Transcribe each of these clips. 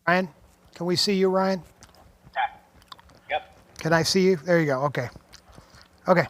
Ryan, can we see you, Ryan? Yep. Can I see you? There you go. Okay. Okay.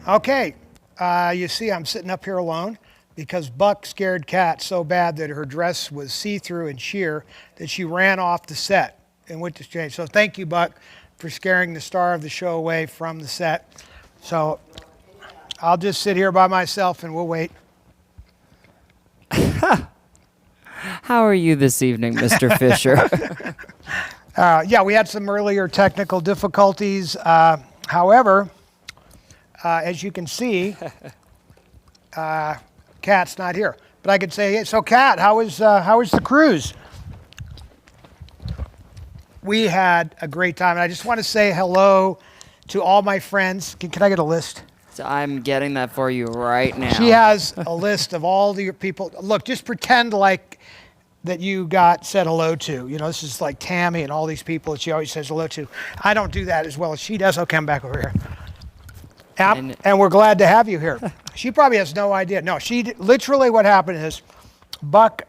Okay, you see I'm sitting up here alone because Buck scared Kat so bad that her dress was see-through and sheer that she ran off the set and went to change. So thank you, Buck, for scaring the star of the show away from the set. So I'll just sit here by myself and we'll wait. How are you this evening, Mr. Fisher? Yeah, we had some earlier technical difficulties. However, as you can see, Kat's not here. But I could say, hey, so Kat, how was the cruise? We had a great time. And I just want to say hello to all my friends. Can I get a list? So I'm getting that for you right now. She has a list of all the people. Look, just pretend like that you said hello to. You know, this is like Tammy and all these people that she always says hello to. I don't do that as well as she does. Okay, I'm back over here. And we're glad to have you here. She probably has no idea. No, literally what happened is Buck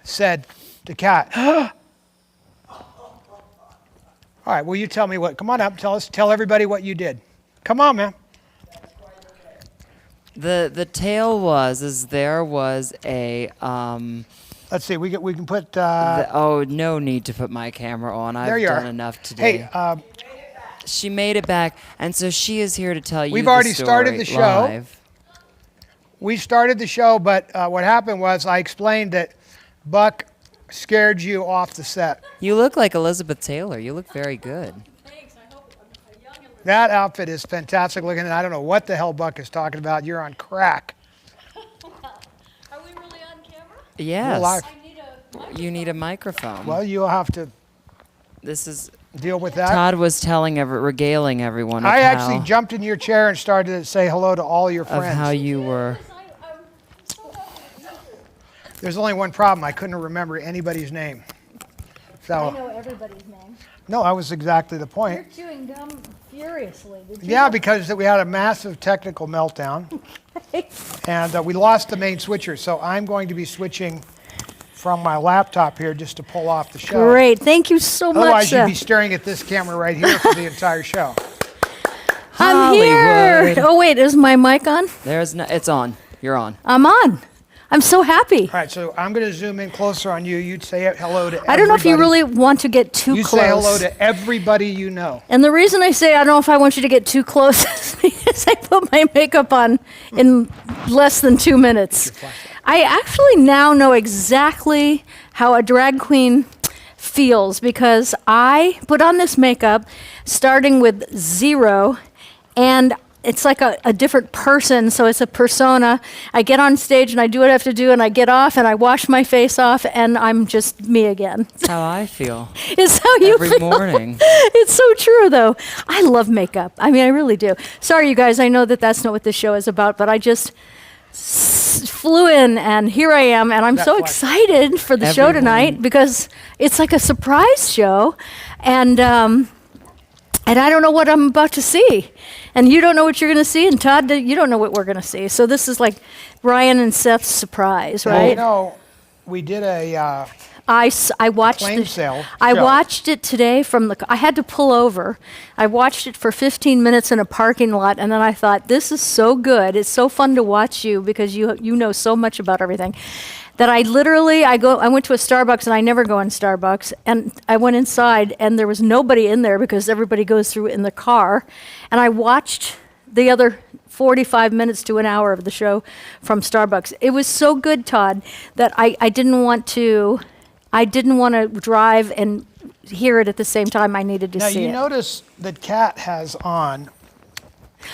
said to Kat, all right, will you tell me come on up, tell everybody what you did. Come on, man. The tale there was a let's see, we can put no need to put my camera on. I've done enough today. Hey, she made it back, and so she is here to tell you we've the already story started the show. Live. We started the show, but what happened was I explained that Buck scared you off the set. You look like Elizabeth Taylor. You look very good. Thanks. I hope I'm a young Elizabeth. That outfit is fantastic looking, and I don't know what the hell Buck is talking about. You're on crack. Are we really on camera? Yes. live. I need a You need a microphone. Well, you'll have to This is deal with that. Todd was regaling everyone I of actually how, jumped in your chair and started to say hello to all your of friends. how you were. I'm so happy. There's only one problem. I couldn't remember anybody's name. I So, know everybody's name. no, that was exactly the You're point. chewing gum furiously. Did you Yeah, know? because we had a massive technical meltdown, and we lost the main switcher. So I'm going to be switching from my laptop here just to pull off the show. Great. Thank you so much. Otherwise, you'd be staring at this camera right here for the entire show. I'm here. Hollywood. Oh, wait. Is my mic on? It's on. You're on. I'm on. I'm so happy. All right, so I'm going to zoom in closer on you. You'd say hello to everybody. I don't know if you really want to get too You close. say hello to everybody you know. And the reason I say I don't know if I want you to get too close is because I put my makeup on in less than 2 minutes. I actually now know exactly how a drag queen feels because I put on this makeup starting with 0, and it's like a different person, so it's a persona. I get on stage and I do what I have to do, and I get off and I wash my face off, and I'm just me again. That's how I feel. It's how you Every feel. morning. It's so true, though. I love makeup. I mean, I really do. Sorry, you guys. I know that that's not what this show is about, but I just flew in, and here I am, and I'm so excited for the show tonight because it's like a surprise show, and I don't know what I'm about to see, and you don't know what you're going to see, and Todd, you don't know what we're going to see. So this is like Ryan and Seth's surprise, Well, right? you know, we did a I watched claim sale I show. watched it today I had to pull over. I watched it for 15 minutes in a parking lot, and then I thought, this is so good. It's so fun to watch you because you know so much about everything. that I literally, I went to a Starbucks, and I never go in Starbucks, and I went inside, and there was nobody in there because everybody goes through in the car, and I watched the other 45 minutes to an hour of the show from Starbucks. It was so good, Todd, that I didn't want to drive and hear it at the same time. I needed to Now, see you it. notice that Kat has on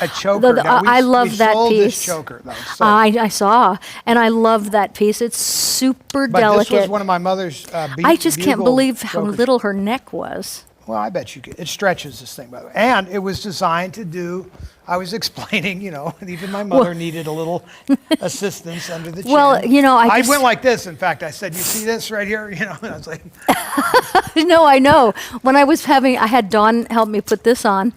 a choker. The- Now, I love that sold piece. this choker, though. So, I saw, and I love that piece. It's super but delicate. this was one of my mother's I just can't bugle believe how chokers. little her neck was. Well, I bet you could. It stretches this thing, by the way. And it was designed to do, I was explaining, and even my mother needed a little assistance under the chin. Well, I just- went like this. In fact, I said, you see this right here? And I was like, No, I know. When I had Dawn help me put this on,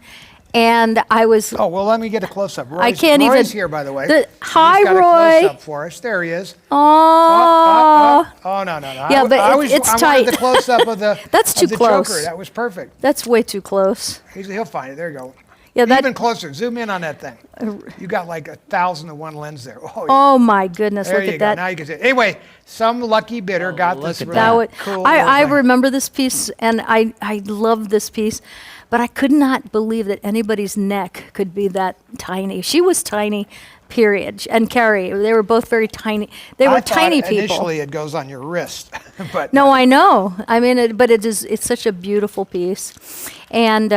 and I was. oh, well, let me get a close-up. I can't Roy's even. here, by the way. Hi, He's got Roy. a close-up for us. There he is. Oh, Oh, no. Yeah, but it's I tight. wanted the close-up of the, That's of too the close. choker. That was perfect. that's way too close. He'll find it. There you go. Yeah, that. Even closer. Zoom in on that thing. You got like 1,000-to-1 lens there. Oh, yeah. Oh my goodness! There Look you at go. that. Now you can see it. Anyway, some lucky bidder got look this at really That would, cool I little thing. remember this piece, and I love this piece, but I could not believe that anybody's neck could be that tiny. She was tiny, period. And Carrie, they were both very tiny. They were I thought tiny people. Initially, it goes on your wrist, but No, I know. I mean, it's such a beautiful piece, and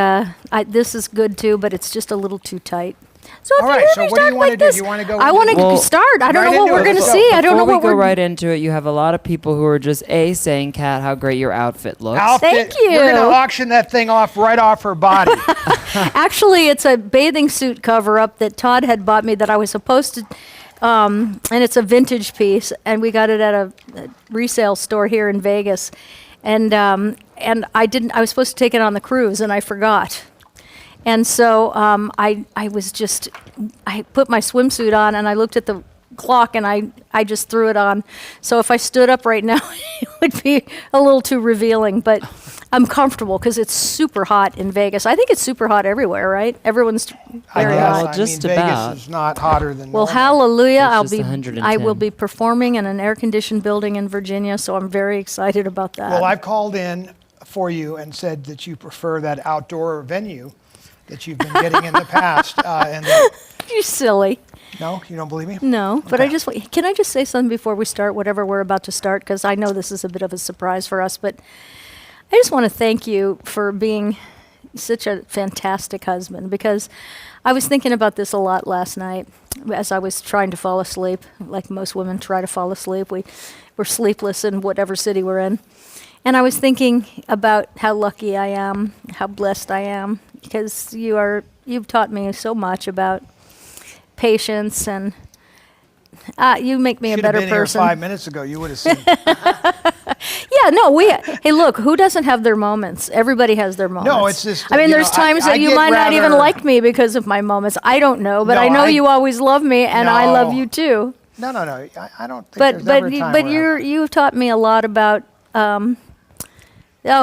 this is good too, but it's just a little too tight. So if All you right, hear so me what do you start wanna like do? this, Do you wanna go I into want it? to Well, start. I don't right know what into we're it. going to Let's see. go. I don't know Before what we go we're. right into it, you have a lot of people who are just saying, Kat, how great your outfit looks. outfit, Thank you. we're going to auction that thing off right off her body. Actually, it's a bathing suit cover-up that Todd had bought me that I was supposed to, and it's a vintage piece, and we got it at a resale store here in Vegas, and I didn't. I was supposed to take it on the cruise, and I forgot. And so I put my swimsuit on, and I looked at the clock, and I just threw it on. So if I stood up right now, it would be a little too revealing, but I'm comfortable because it's super hot in Vegas. I think it's super hot everywhere, right? Everyone's I very guess. hot. Well, just Vegas about. is not hotter than Well, normal. hallelujah! It's just 110. I will be performing in an air-conditioned building in Virginia, so I'm very excited about that. Well, I've called in for you and said that you prefer that outdoor venue that you've been getting in the past. You're silly. No, you don't believe me? No, but Okay. can I just say something before we start, whatever we're about to start, because I know this is a bit of a surprise for us, but I just want to thank you for being such a fantastic husband, because I was thinking about this a lot last night as I was trying to fall asleep, like most women try to fall asleep. We're sleepless in whatever city we're in. And I was thinking about how lucky I am, how blessed I am, because you've taught me so much about patience, and you make me Should a better have been person. here 5 minutes ago. You would have seen. Yeah, no, hey, look, who doesn't have their moments? Everybody has their moments. it's just, I mean, you there's know, times I that you get might not even rather- like me because of my moments. I don't know, but No, I know I- you always love me, and I love No. you too. No. I don't think But there's ever a time where you've taught me a lot about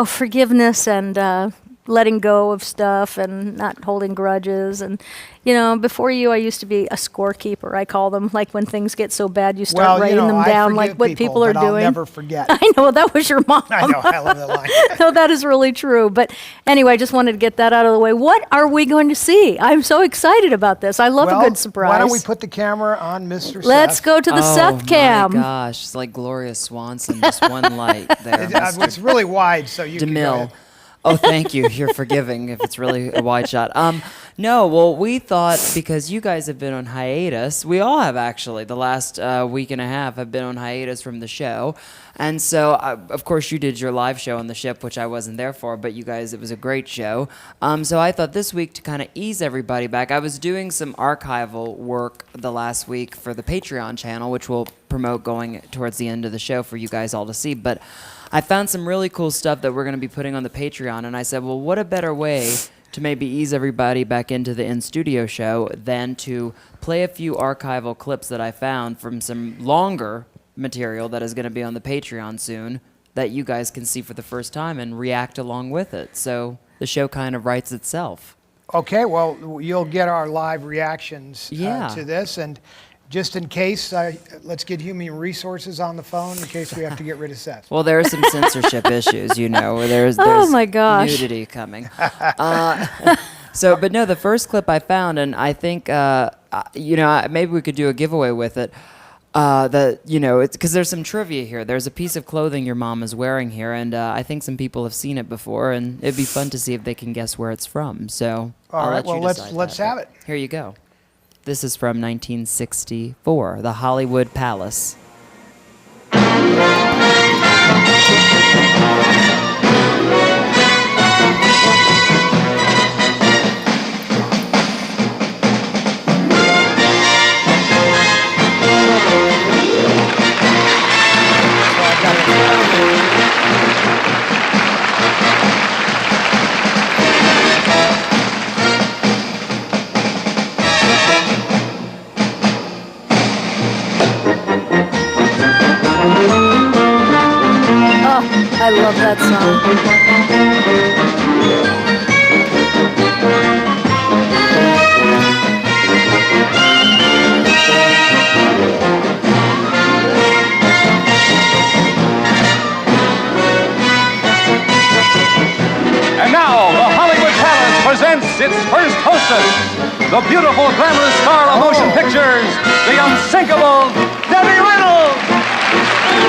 forgiveness and letting go of stuff and not holding grudges. And before you, I used to be a scorekeeper. I call them, like when things get so bad, you start writing them I down, forgive like what people are but doing. I'll never forget. I know that was your mom. I know. I love that line. No, that is really true. But anyway, I just wanted to get that out of the way. What are we going to see? I'm so excited about this. I love a good surprise. Why don't we put the camera on Mr. Let's Seth? go to the Seth cam. Oh my gosh, it's like Gloria Swanson, just one light there. It's really wide, so you can go DeMille. ahead. Oh, thank you. You're forgiving if it's really a wide shot. No, well, we thought because you guys have been on hiatus, we all have actually. The last week and a half have been on hiatus from the show. And so, of course, you did your live show on the ship, which I wasn't there for, but you guys, it was a great show. So I thought this week to kind of ease everybody back, I was doing some archival work the last week for the Patreon channel, which we'll promote going towards the end of the show for you guys all to see. But I found some really cool stuff that we're going to be putting on the Patreon, and I said, well, what a better way to maybe ease everybody back into the in-studio show than to play a few archival clips that I found from some longer material that is going to be on the Patreon soon that you guys can see for the first time and react along with it. So the show kind of writes itself. Okay, well, you'll get our live reactions Yeah. to this, and just in case, let's get human resources on the phone in case we have to get rid of Seth. Well, there are some censorship issues, you know. There's Oh, my gosh. nudity coming. But no, the first clip I found, and I think, maybe we could do a giveaway with it. It's because there's some trivia here. There's a piece of clothing your mom is wearing here, and I think some people have seen it before, and it'd be fun to see if they can guess where it's from. So All right, let you well, decide let's that, have but it. Here you go. This is from 1964, the Hollywood Palace. I love that song. And now, the Hollywood Palace presents its first hostess, the beautiful, glamorous star of motion pictures, the unsinkable Debbie Reynolds.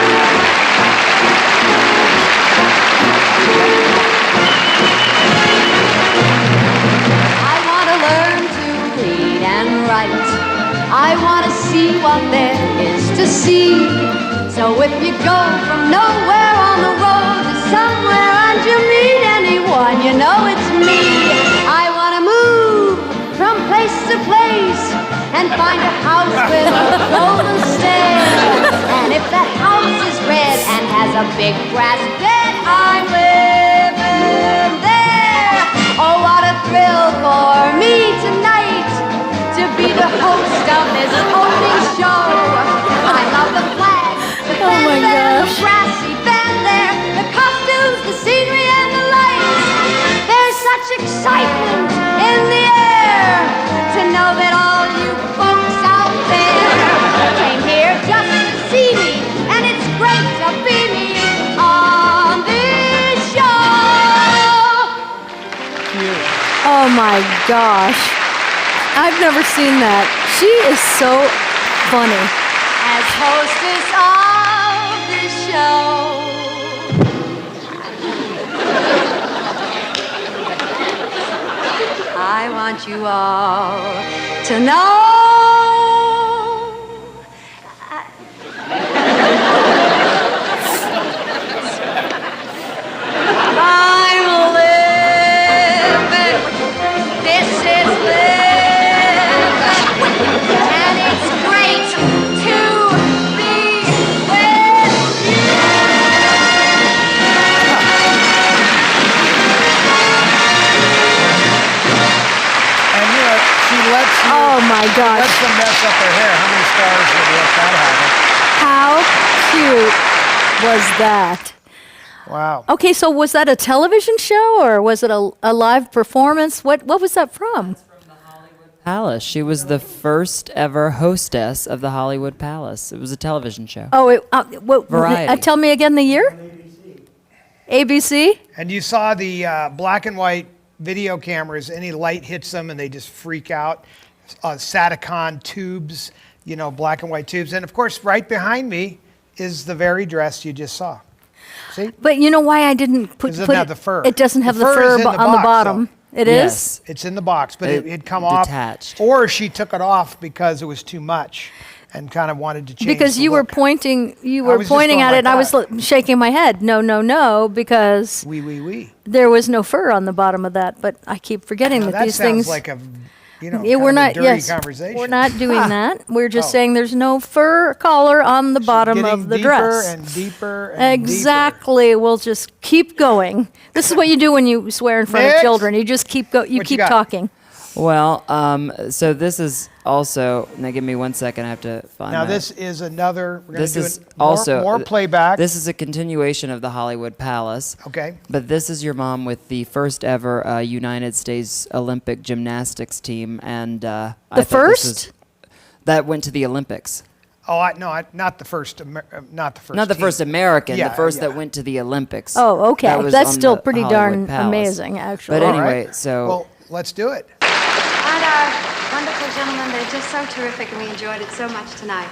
I want to learn to read and write. I want to see what there is to see. So if you go from nowhere on the road to somewhere and you meet anyone, you know it's me. I want to move from place to place and find a house with a golden stair. And if that house is red and has a big brass bed, I'm living there. Oh, what a thrill for me tonight to be the host of this opening show. I love the flag, the band there, the brassy band there, the costumes, the scenery, and the lights. There's such excitement in the air to know that all you folks out there came here just to see me, and it's great to be me on this show. Oh my gosh. I've never seen that. She is so funny. As hostess of this show. I want you all to know I'm living. This is living. And it's great to be with you. And she lets you, Oh my gosh. lets them mess up their hair. How many stars would let that How cute was that? happen? Wow. Okay, so was that a television show or was it a live performance? What was that from? Palace. She was the first ever hostess of the Hollywood Palace. It was a television show. Oh, Variety. tell me again the year? ABC? And you saw the black and white video cameras, any light hits them and they just freak out. Satacon tubes, black and white tubes. And of course, right behind me is the very dress you just saw. See? But you know why I didn't put It doesn't have the fur. It doesn't have The the fur fur is in the on the box, bottom. It is? Yes. It's in the box, but It it'd come off. detached. Or she took it off because it was too much and kind of wanted to change Because the you were look. pointing I was just pointing going at it and I like was shaking my head. No, because Wee. there was no fur on the bottom of that, but I keep forgetting Now, that that these sounds things like a, Yeah, kind we're of not. a dirty Yes, conversation. we're not doing that. We're just Oh. saying there's no fur collar on the bottom Getting of the deeper dress. and deeper and Exactly. We'll just keep going. This is what you do when you swear in front Next. of children. You just keep You What you keep got? talking. Well, so this is also. Now, give me 1 second. I have to find. Now that. this is another. We're This gonna is do more, also more playback. This is a continuation of the Hollywood Palace. Okay. But this is your mom with the first ever United States Olympic gymnastics team, and I thought this first? was that went to the Olympics. Oh, not the first. Not the first. Not the team. first American, Yeah, the first yeah. that went to the Olympics. Oh, okay. That was That's on still the pretty Hollywood darn Palace. amazing, actually. But All anyway, right. so Well, let's do it. And our wonderful gentlemen, they're just so terrific, and we enjoyed it so much tonight.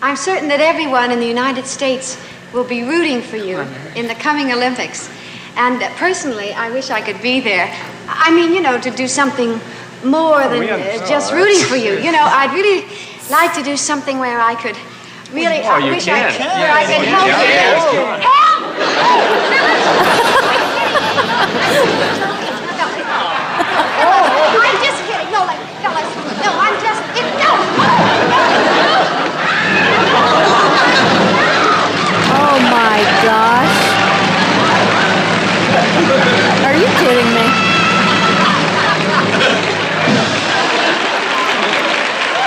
I'm certain that everyone in the United States will be rooting for you in the coming Olympics. And personally, I wish I could be there. I mean, you know, to do something more than just rooting for you. You know, I'd really like to do something where I could really, I wish I could, where I could help you. I'm just kidding. No, I'm just, Oh my gosh. Are you kidding me?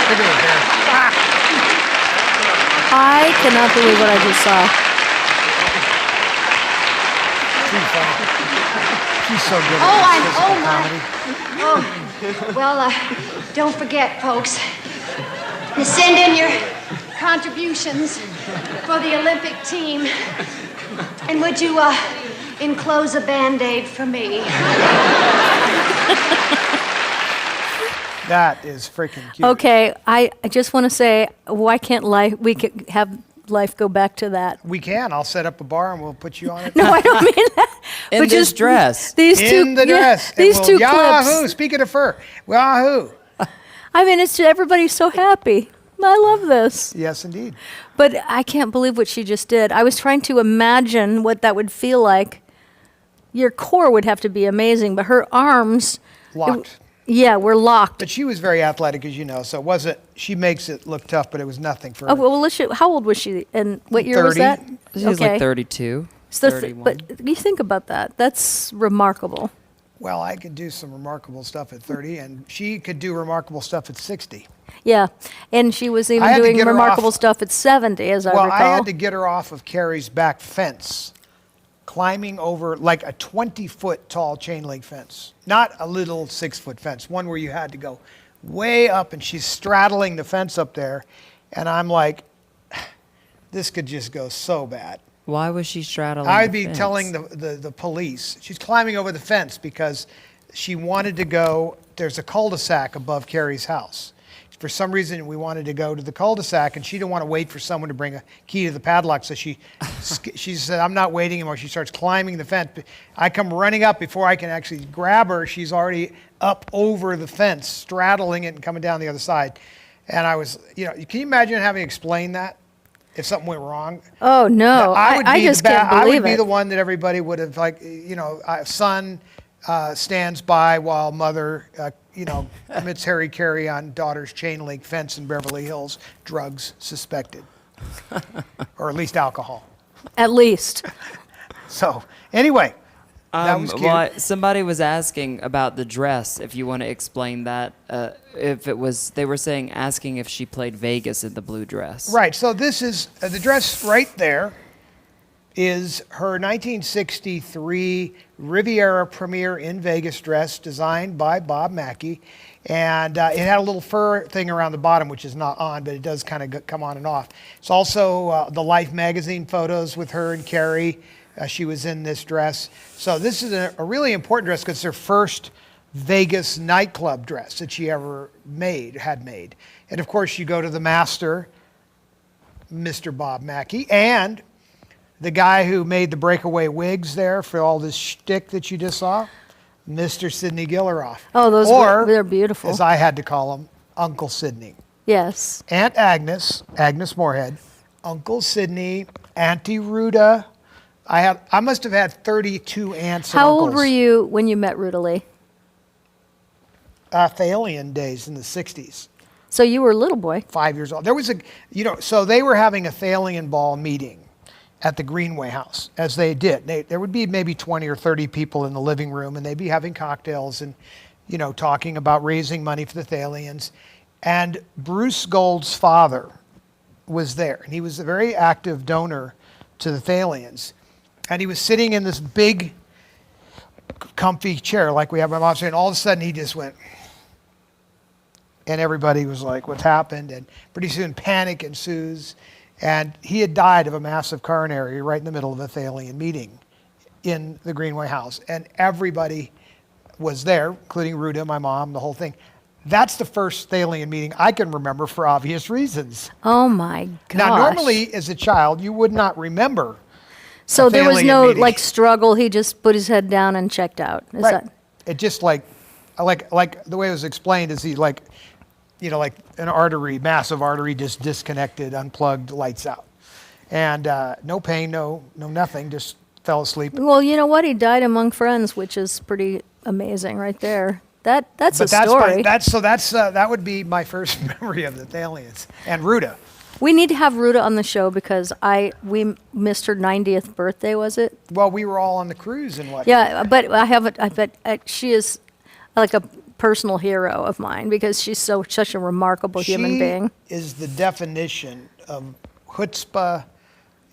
Look at it there. I cannot believe what I just saw. She's funny. She's so good Oh, at I'm, physical oh comedy. my. Well, don't forget, folks, to send in your contributions for the Olympic team. And would you enclose a Band-Aid for me? That is freaking cute. Okay, I just want to say, why can't we could have life go back to that? We can. I'll set up a bar and we'll put you on it. No, I don't mean that. in But this just dress. These two, In the dress. And these we'll two Yahoo! clips. Speaking of fur. Wahoo! I mean, it's everybody's so happy. I love this. Yes, indeed. But I can't believe what she just did. I was trying to imagine what that would feel like. Your core would have to be amazing, but her arms, Locked. yeah, were locked. But she was very athletic, as you know, so it wasn't, she makes it look tough, but it was nothing for Oh, her. well, how old was she? And what year was 30. that? She was like 32, So 31. but you think about that. That's remarkable. Well, I could do some remarkable stuff at 30, and she could do remarkable stuff at 60. Yeah. And she was I even had to doing get her remarkable off- stuff at 70, as I Well, recall. I had to get her off of Carrie's back fence, climbing over like a 20-foot tall chain link fence. Not a little 6-foot fence, one where you had to go way up, and she's straddling the fence up there. And I'm like, this could just go so bad. Why was she straddling I'd the be fence? telling the police. She's climbing over the fence because she wanted to go. There's a cul-de-sac above Carrie's house. For some reason, we wanted to go to the cul-de-sac, and she didn't want to wait for someone to bring a key to the padlock. So she said, "I'm not waiting anymore." She starts climbing the fence. I come running up before I can actually grab her. She's already up over the fence, straddling it and coming down the other side. And I was, can you imagine having to explain that if something went wrong? Oh, no. I be just the can't I believe would be it. the one that everybody would have, son stands by while mother, commits Harry Carey on daughter's chain link fence in Beverly Hills, drugs suspected, or at least alcohol. At least. So anyway, that was cute. Well, somebody was asking about the dress. If you want to explain that, if it was, they were asking if she played Vegas in the blue dress. Right. So this is the dress right there. Is her 1963 Riviera Premier in Vegas dress designed by Bob Mackie. And it had a little fur thing around the bottom, which is not on, but it does kind of come on and off. It's also the Life magazine photos with her and Carrie. She was in this dress. So this is a really important dress because it's her first Vegas nightclub dress that she ever had made. And of course, you go to the master, Mr. Bob Mackie, and the guy who made the breakaway wigs there for all this shtick that you just saw, Mr. Sidney Gilleroff. Oh, they're beautiful. As I had to call him, Uncle Sidney. Yes. Aunt Agnes Moorhead, Uncle Sidney, Auntie Ruta. I must have had 32 aunts and How uncles. old were you when you met Ruta Lee? Thalian days in the 60s. So you were a little boy. 5 years old. There was so they were having a Thalian ball meeting at the Greenway House, as they did. There would be maybe 20 or 30 people in the living room, and they'd be having cocktails and, talking about raising money for the Thalians. And Bruce Gold's father was there, and he was a very active donor to the Thalians. And he was sitting in this big, comfy chair like we have my mom saying, all of a sudden he just went, and everybody was like, what's happened? And pretty soon panic ensues. And he had died of a massive coronary right in the middle of a Thalian meeting in the Greenway House. And everybody was there, including Ruta, my mom, the whole thing. That's the first Thalian meeting I can remember for obvious reasons. Oh my gosh. Now, normally as a child, you would not remember. So there was Thalian no meeting. like struggle. He just put his head down and checked out. Is Right. that? It just like the way it was explained is he like an artery, massive artery just disconnected, unplugged, lights out. And no pain, no nothing, just fell asleep. Well, you know what? He died among friends, which is pretty amazing right there. That's a story. That would be my first memory of the Thalians and Ruta. We need to have Ruta on the show because we missed her 90th birthday, was it? Well, we were all on the cruise and what. Yeah, but she is like a personal hero of mine because she's such a remarkable human being. She is the definition of chutzpah.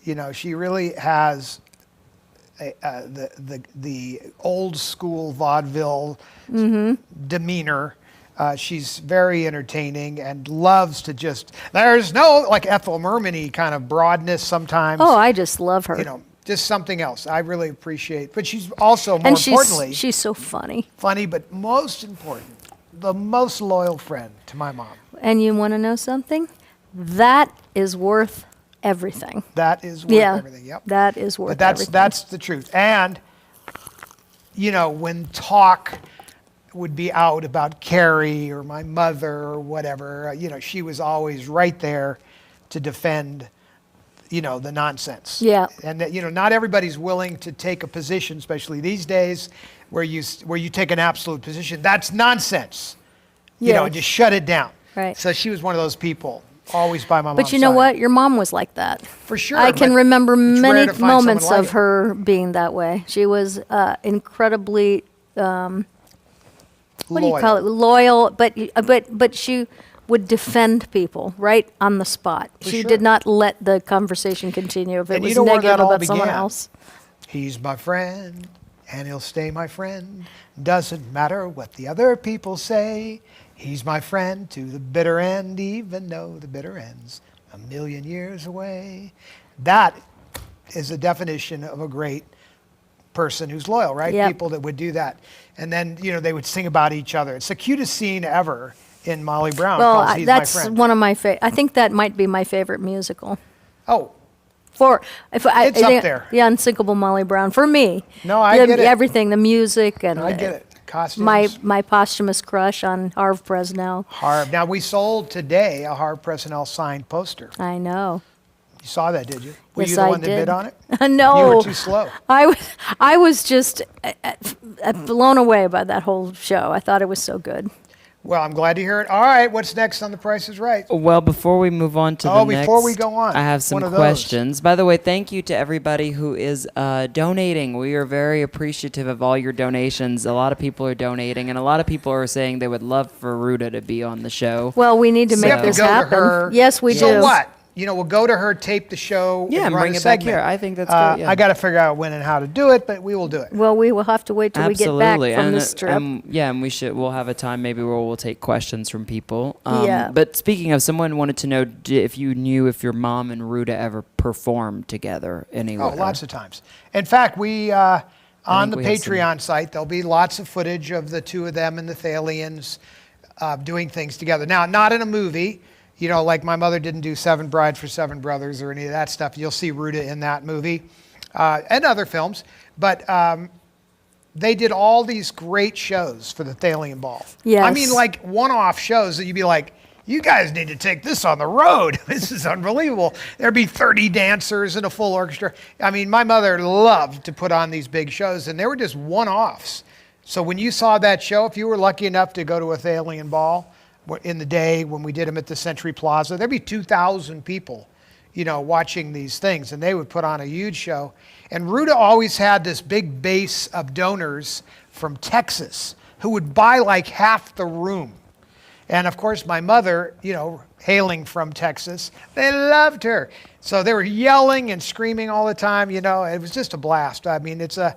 You know, she really has the old school vaudeville demeanor. She's very entertaining and loves to there's no like Ethel Merman-y kind of broadness sometimes. Oh, I just love her. You know, just something else. I really appreciate. But she's also, more and importantly, she's so funny. funny, but most important, the most loyal friend to my mom. And you want to know something? That is worth everything. That is worth everything. Yep. That is worth But everything. that's the truth. And you know, when talk would be out about Carrie or my mother or whatever, you know, she was always right there to defend, you know, the nonsense. Yeah. And that, you know, not everybody's willing to take a position, especially these days, where you take an absolute position. That's nonsense. You know, Yes. just shut it down. Right. So she was one of those people, always by my mom's But you know side. what? Your mom was like that. For sure. I can but remember it's rare many to find someone moments like of it. her being that way. She was incredibly, what do you call it? Loyal, but she would defend people right on the spot. She sure. did not let the conversation continue if it And you was know where negative that all about someone began? else. He's my friend, and he'll stay my friend. Doesn't matter what the other people say. He's my friend to the bitter end, even though the bitter end's a million years away. That is a definition of a great person who's loyal, right? Yep. People that would do that. And then, you know, they would sing about each other. It's the cutest scene ever in Molly Brown. Well, called He's that's My Friend. one of my favorite. I think that might be my favorite musical. Oh, It's up there. The Unsinkable Molly Brown for me. No, I get it. Everything, the music and I get it. Costumes. my posthumous crush on Harv Presnell. Harv. Now, we sold today a Harv Presnell signed poster. I know. You saw that, did you? Were Yes, you the I one that did. bid on it? No. You were too slow. I was just blown away by that whole show. I thought it was so good. Well, I'm glad to hear it. All right, what's next on The Price is Right? Well, before we move on to the Oh, next, before we go on, I have some one of those. questions. By the way, thank you to everybody who is donating. We are very appreciative of all your donations. A lot of people are donating, and a lot of people are saying they would love for Ruta to be on the show. Well, we need to We make have to this go to happen. her. Yes, we So do. what? You know, we'll go to her, tape the show, Yeah, and and run bring a it back segment. here. I think that's great, yeah. I got to figure out when and how to do it, but we will do it. Well, we will have to wait till Absolutely. we get back from and, this trip. and we'll have a time maybe where we'll take questions from people. Yeah. But speaking of, someone wanted to know if you knew if your mom and Ruta ever performed together anywhere. Oh, lots of times. In fact, we on think the we have some- Patreon site, there'll be lots of footage of the two of them and the Thalians doing things together. Now, not in a movie. You know, like my mother didn't do Seven Brides for Seven Brothers or any of that stuff. You'll see Ruta in that movie and other films. But they did all these great shows for the Thalian Ball. Yes. I mean, like one-off shows that you'd be like, you guys need to take this on the road. This is unbelievable. There'd be 30 dancers and a full orchestra. I mean, my mother loved to put on these big shows, and they were just one-offs. So when you saw that show, if you were lucky enough to go to a Thalian Ball in the day when we did them at the Century Plaza, there'd be 2,000 people, you know, watching these things, and they would put on a huge show. And Ruta always had this big base of donors from Texas who would buy like half the room. And of course, my mother, you know, hailing from Texas, they loved her. So they were yelling and screaming all the time. You know, it was just a blast. I mean, it's sort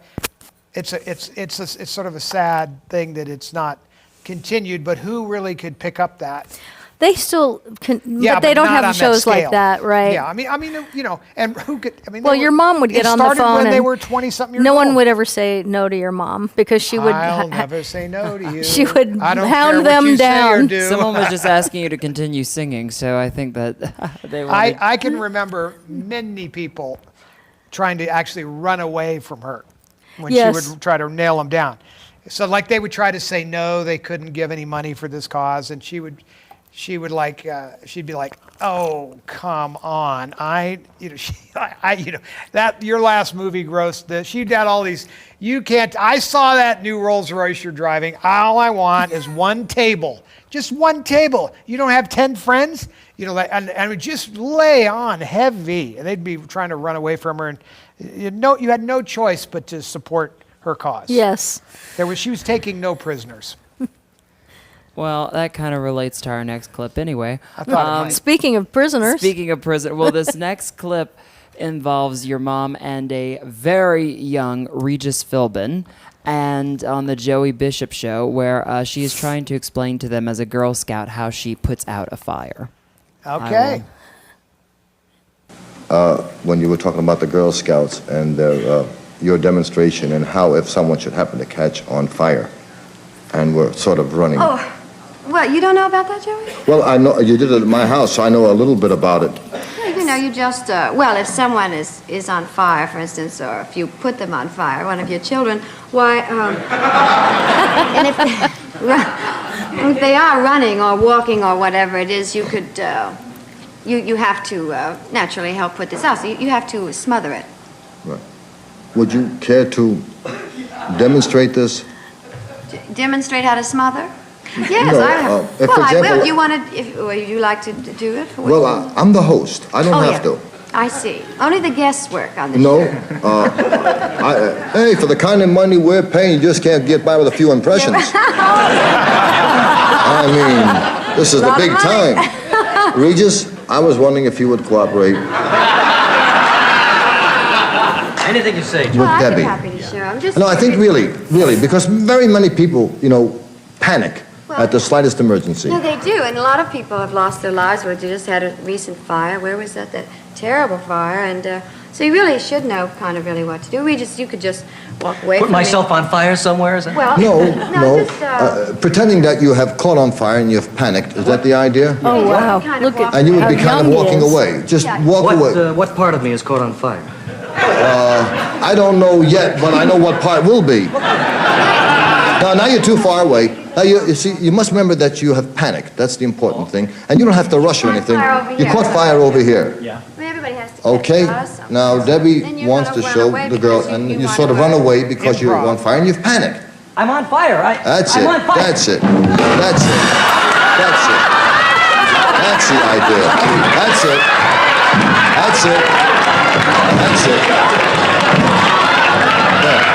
of a sad thing that it's not continued, but who really could pick up that? They still can, Yeah, but they but don't not have on that shows like scale. that, right? Yeah, I mean, you know, and who could? I mean, Well, your mom would get on the phone It started when they and were 20-something years No old. one would ever say no to your mom because she would. I'll never say no to you. She would I don't hound care what them you say or down. do. Someone was just asking you to continue singing, so I think that they wanted. I can remember many people trying to actually run away from her when Yes. she would try to nail them down. So like they would try to say no, they couldn't give any money for this cause, and she would like she'd be like, oh come on, that your last movie grossed this. She'd had all these. You can't. I saw that new Rolls Royce you're driving. All I want is one table, just one table. You don't have 10 friends, you know, and it would just lay on heavy, and they'd be trying to run away from her, and you had no choice but to support her cause. Yes. She was taking no prisoners. Well, that kind of relates to our next clip anyway. I thought it might. Speaking of prisoners. Speaking of prison, well, this next clip involves your mom and a very young Regis Philbin, and on the Joey Bishop show, where she is trying to explain to them as a Girl Scout how she puts out a fire. Okay. When you were talking about the Girl Scouts and your demonstration and how if someone should happen to catch on fire and we're sort of running. Oh, well, you don't know about that, Joey? Well, I know you did it at my house, so I know a little bit about it. Well, you know, you just, well, if someone is on fire, for instance, or if you put them on fire, one of your children, why, and if they are running or walking or whatever it is, you could, you have to naturally help put this out. So you have to smother it. Right. Would you care to demonstrate this? Demonstrate how to smother? Yes, No, I have. if, Well, for I will. example- You wanted, would you like to do it? Well, I'm the host. I don't Oh, have yeah. to. I see. Only the guests work on the No. show. Hey, for the kind of money we're paying, you just can't get by with a few impressions. I mean, this is the Lot of big money. time. Regis, I was wondering if you would cooperate Anything you say, with Well, I'd be Debbie. happy to share. I'm just. No, I think really, because very many people, panic at the slightest emergency. No, they do, and a lot of people have lost their lives. We just had a recent fire. Where was that? That terrible fire, and so you really should know kind of really what to do. You could just walk away. put from myself it. on fire somewhere? Is that? Well, No. Just, Pretending that you have caught on fire and you've panicked, is that the idea? Oh, wow. Kind of Look at walk- And you would how be kind of young he walking is. away. Just Yeah. walk away. What part of me is caught on fire? I don't know yet, but I know what part will be. Now you're too far away. Now you see, you must remember that you have panicked. That's the important thing. And you don't have to rush or Caught anything. fire over You here. caught fire over here. Yeah. I mean, everybody has to. Okay. catch something. Now Then Debbie you're wants gonna to run show away the girl, because and you want sort of to run away because you're Improv. on fire and you've panicked. I'm on fire. That's I'm it. on fire. That's it. That's it. That's it. That's the idea. That's it. That's it. That's it. Yeah.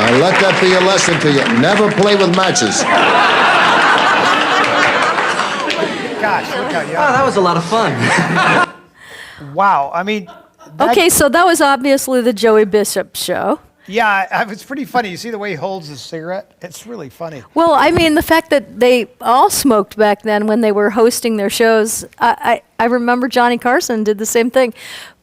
And let that be a lesson to you. Never play with matches. Gosh, look how Oh, young. that was a lot of fun. Wow. I mean, that- Okay, so that was obviously the Joey Bishop show. Yeah, it's pretty funny. You see the way he holds his cigarette? It's really funny. Well, I mean, the fact that they all smoked back then when they were hosting their shows, I remember Johnny Carson did the same thing.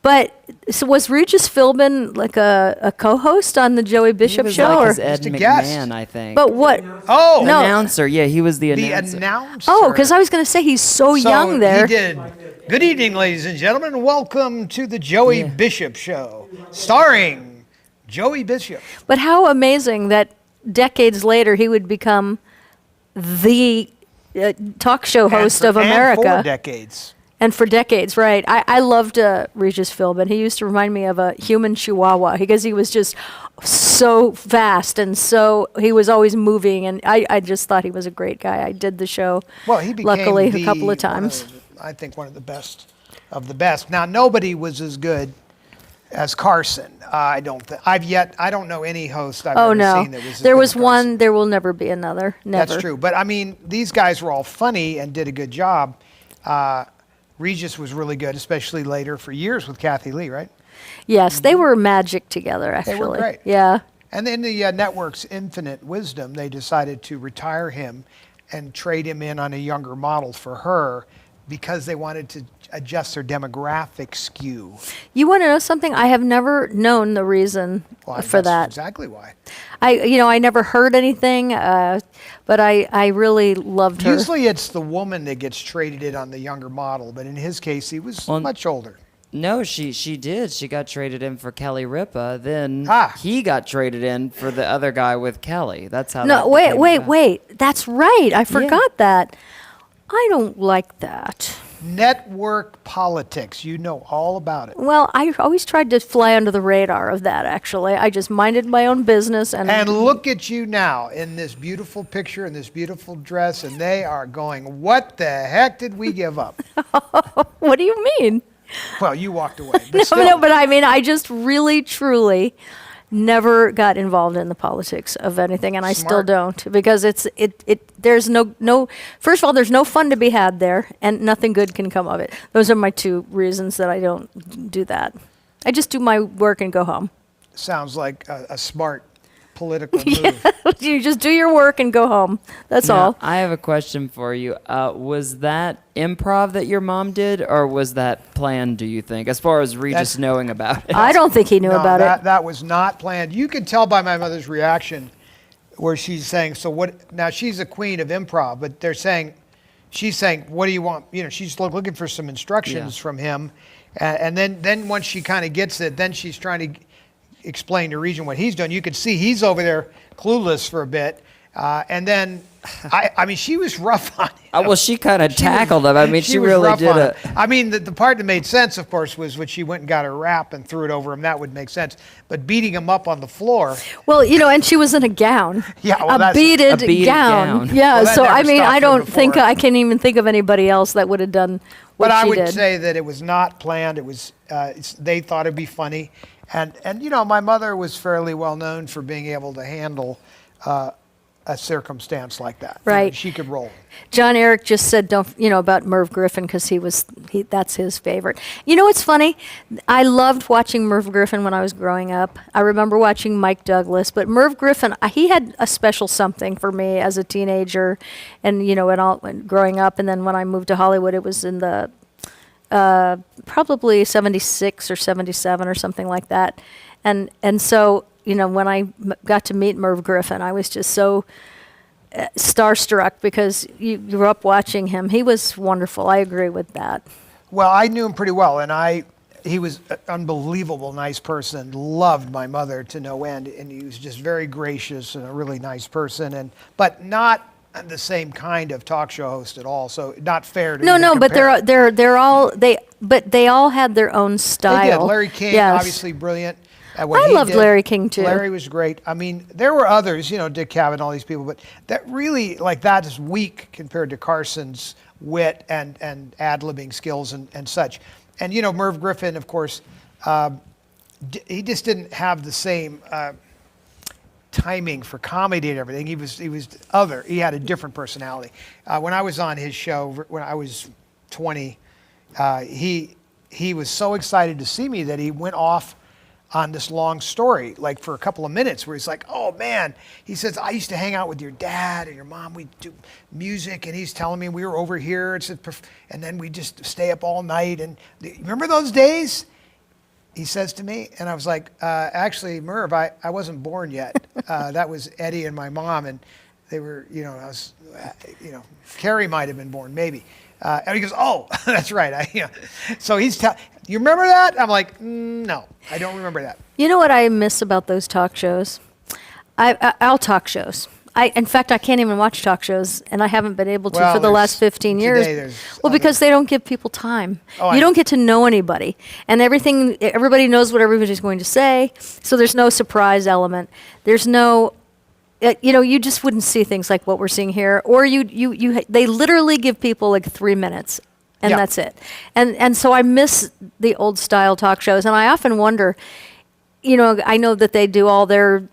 But so was Regis Philbin like a co-host on the Joey He Bishop was show? like or? his Ed Just a guest. McMahon, I think. But what? Oh, No. Announcer, yeah, he was the the announcer. announcer. Oh, because I was going to say he's so young there. He did. Good evening, ladies and gentlemen. Welcome to the Joey Bishop Show, starring Joey Bishop. But how amazing that decades later he would become the talk show host of America. And for decades. And for decades, right. I loved Regis Philbin. He used to remind me of a human chihuahua because he was just so fast and so he was always moving. And I just thought he was a great guy. I did the show, Well, he became luckily, the- a couple of one times. I think one of the best of the best. Now, nobody was as good as Carson. I don't know any host I've Oh ever no, seen that was as there good was as Carson. one. There will never be another. Never. That's true. But I mean, these guys were all funny and did a good job. Regis was really good, especially later for years with Kathy Lee, right? Yes, they were magic together. Actually, They were great. Yeah. And then the network's infinite wisdom, they decided to retire him and trade him in on a younger model for her because they wanted to adjust their demographic skew. You want to know something? I have never known the reason Well, for that's that. exactly why. I never heard anything, but I really loved her. Usually it's the woman that gets traded in on the younger model, but in his case, he was much older. No, she did. She got traded in for Kelly Ripa. Then he got traded in for the other guy with Kelly. That's how. No, that wait, became wait, about. wait. That's right. I forgot that. I don't like that. Network politics, you know all about it. Well, I always tried to fly under the radar of that, actually. I just minded my own business. And look at you now in this beautiful picture, in this beautiful dress, and they are going, what the heck did we give up? What do you mean? Well, you walked away. But still. No, but I mean, I just really, truly never got involved in the politics of anything, and I still Smart. don't, because there's no first of all, there's no fun to be had there, and nothing good can come of it. Those are my two reasons that I don't do that. I just do my work and go home. Sounds like a smart political move. You just do your work and go home. That's Now, all. I have a question for you. Was that improv that your mom did, or was that planned, do you think, as far as Regis knowing about it? I don't think he knew No, about it. that was not planned. You could tell by my mother's reaction where she's saying, so what, now she's a queen of improv, but she's saying, what do you want? You know, she's looking for some instructions from him. And then once she kind of gets it, then she's trying to explain to Regent what he's doing. You could see he's over there clueless for a bit. And then, I mean, she was rough on him. Well, she kind of tackled him. I mean, she was really rough did on it. him. I mean, the part that made sense, of course, was when she went and got her wrap and threw it over him. That would make sense. But beating him up on the floor. Well, and she was in a gown. Yeah, well, a beaded beaded gown. gown. Yeah, Well, that so never I mean, stopped I her don't think before. I can even think of anybody else that would have done what But I she would did. say that it was not planned. It was they thought it'd be funny, and my mother was fairly well known for being able to handle a circumstance like that. Right. She could roll. John Eric just said about Merv Griffin because that's his favorite. You know what's funny? I loved watching Merv Griffin when I was growing up. I remember watching Mike Douglas, but Merv Griffin, he had a special something for me as a teenager, and growing up, and then when I moved to Hollywood, it was in the probably 76 or 77 or something like that, and so when I got to meet Merv Griffin, I was just so starstruck because you grew up watching him. He was wonderful. I agree with that. Well, I knew him pretty well, and he was an unbelievable nice person. Loved my mother to no end, and he was just very gracious and a really nice person, but not the same kind of talk show host at all. So not fair to even But compare. they all had their own style. They did. Larry King, Yes. obviously brilliant. at what I he loved did. Larry King too. Larry was great. I mean, there were others, Dick Cavett, all these people, but that really, that is weak compared to Carson's wit and ad-libbing skills and such. And, Merv Griffin, of course, he just didn't have the same timing for comedy and everything. He was other. He had a different personality. When I was on his show, when I was 20, he was so excited to see me that he went off on this long story, for a couple of minutes, where he's like, oh man, he says, I used to hang out with your dad and your mom, we'd do music, and he's telling me we were over here, and then we just stay up all night, and remember those days? He says to me, and I was like, actually, Merv, I wasn't born yet. That was Eddie and my mom, and they were, Carrie might have been born, maybe. And he goes, oh, that's right. So he's you remember that? I'm like, no, I don't remember that. You know what I miss about those talk shows? I'll talk shows. In fact, I can't even watch talk shows, and I haven't been able to for the last 15 years. Well, because they don't give people time. You don't get to know anybody, and everybody knows what everybody's going to say, so there's no surprise element. There's no, you just wouldn't see things like what we're seeing here, or they literally give people 3 minutes and Yeah. that's it. And so I miss the old style talk shows, and I often wonder, I know that they do all their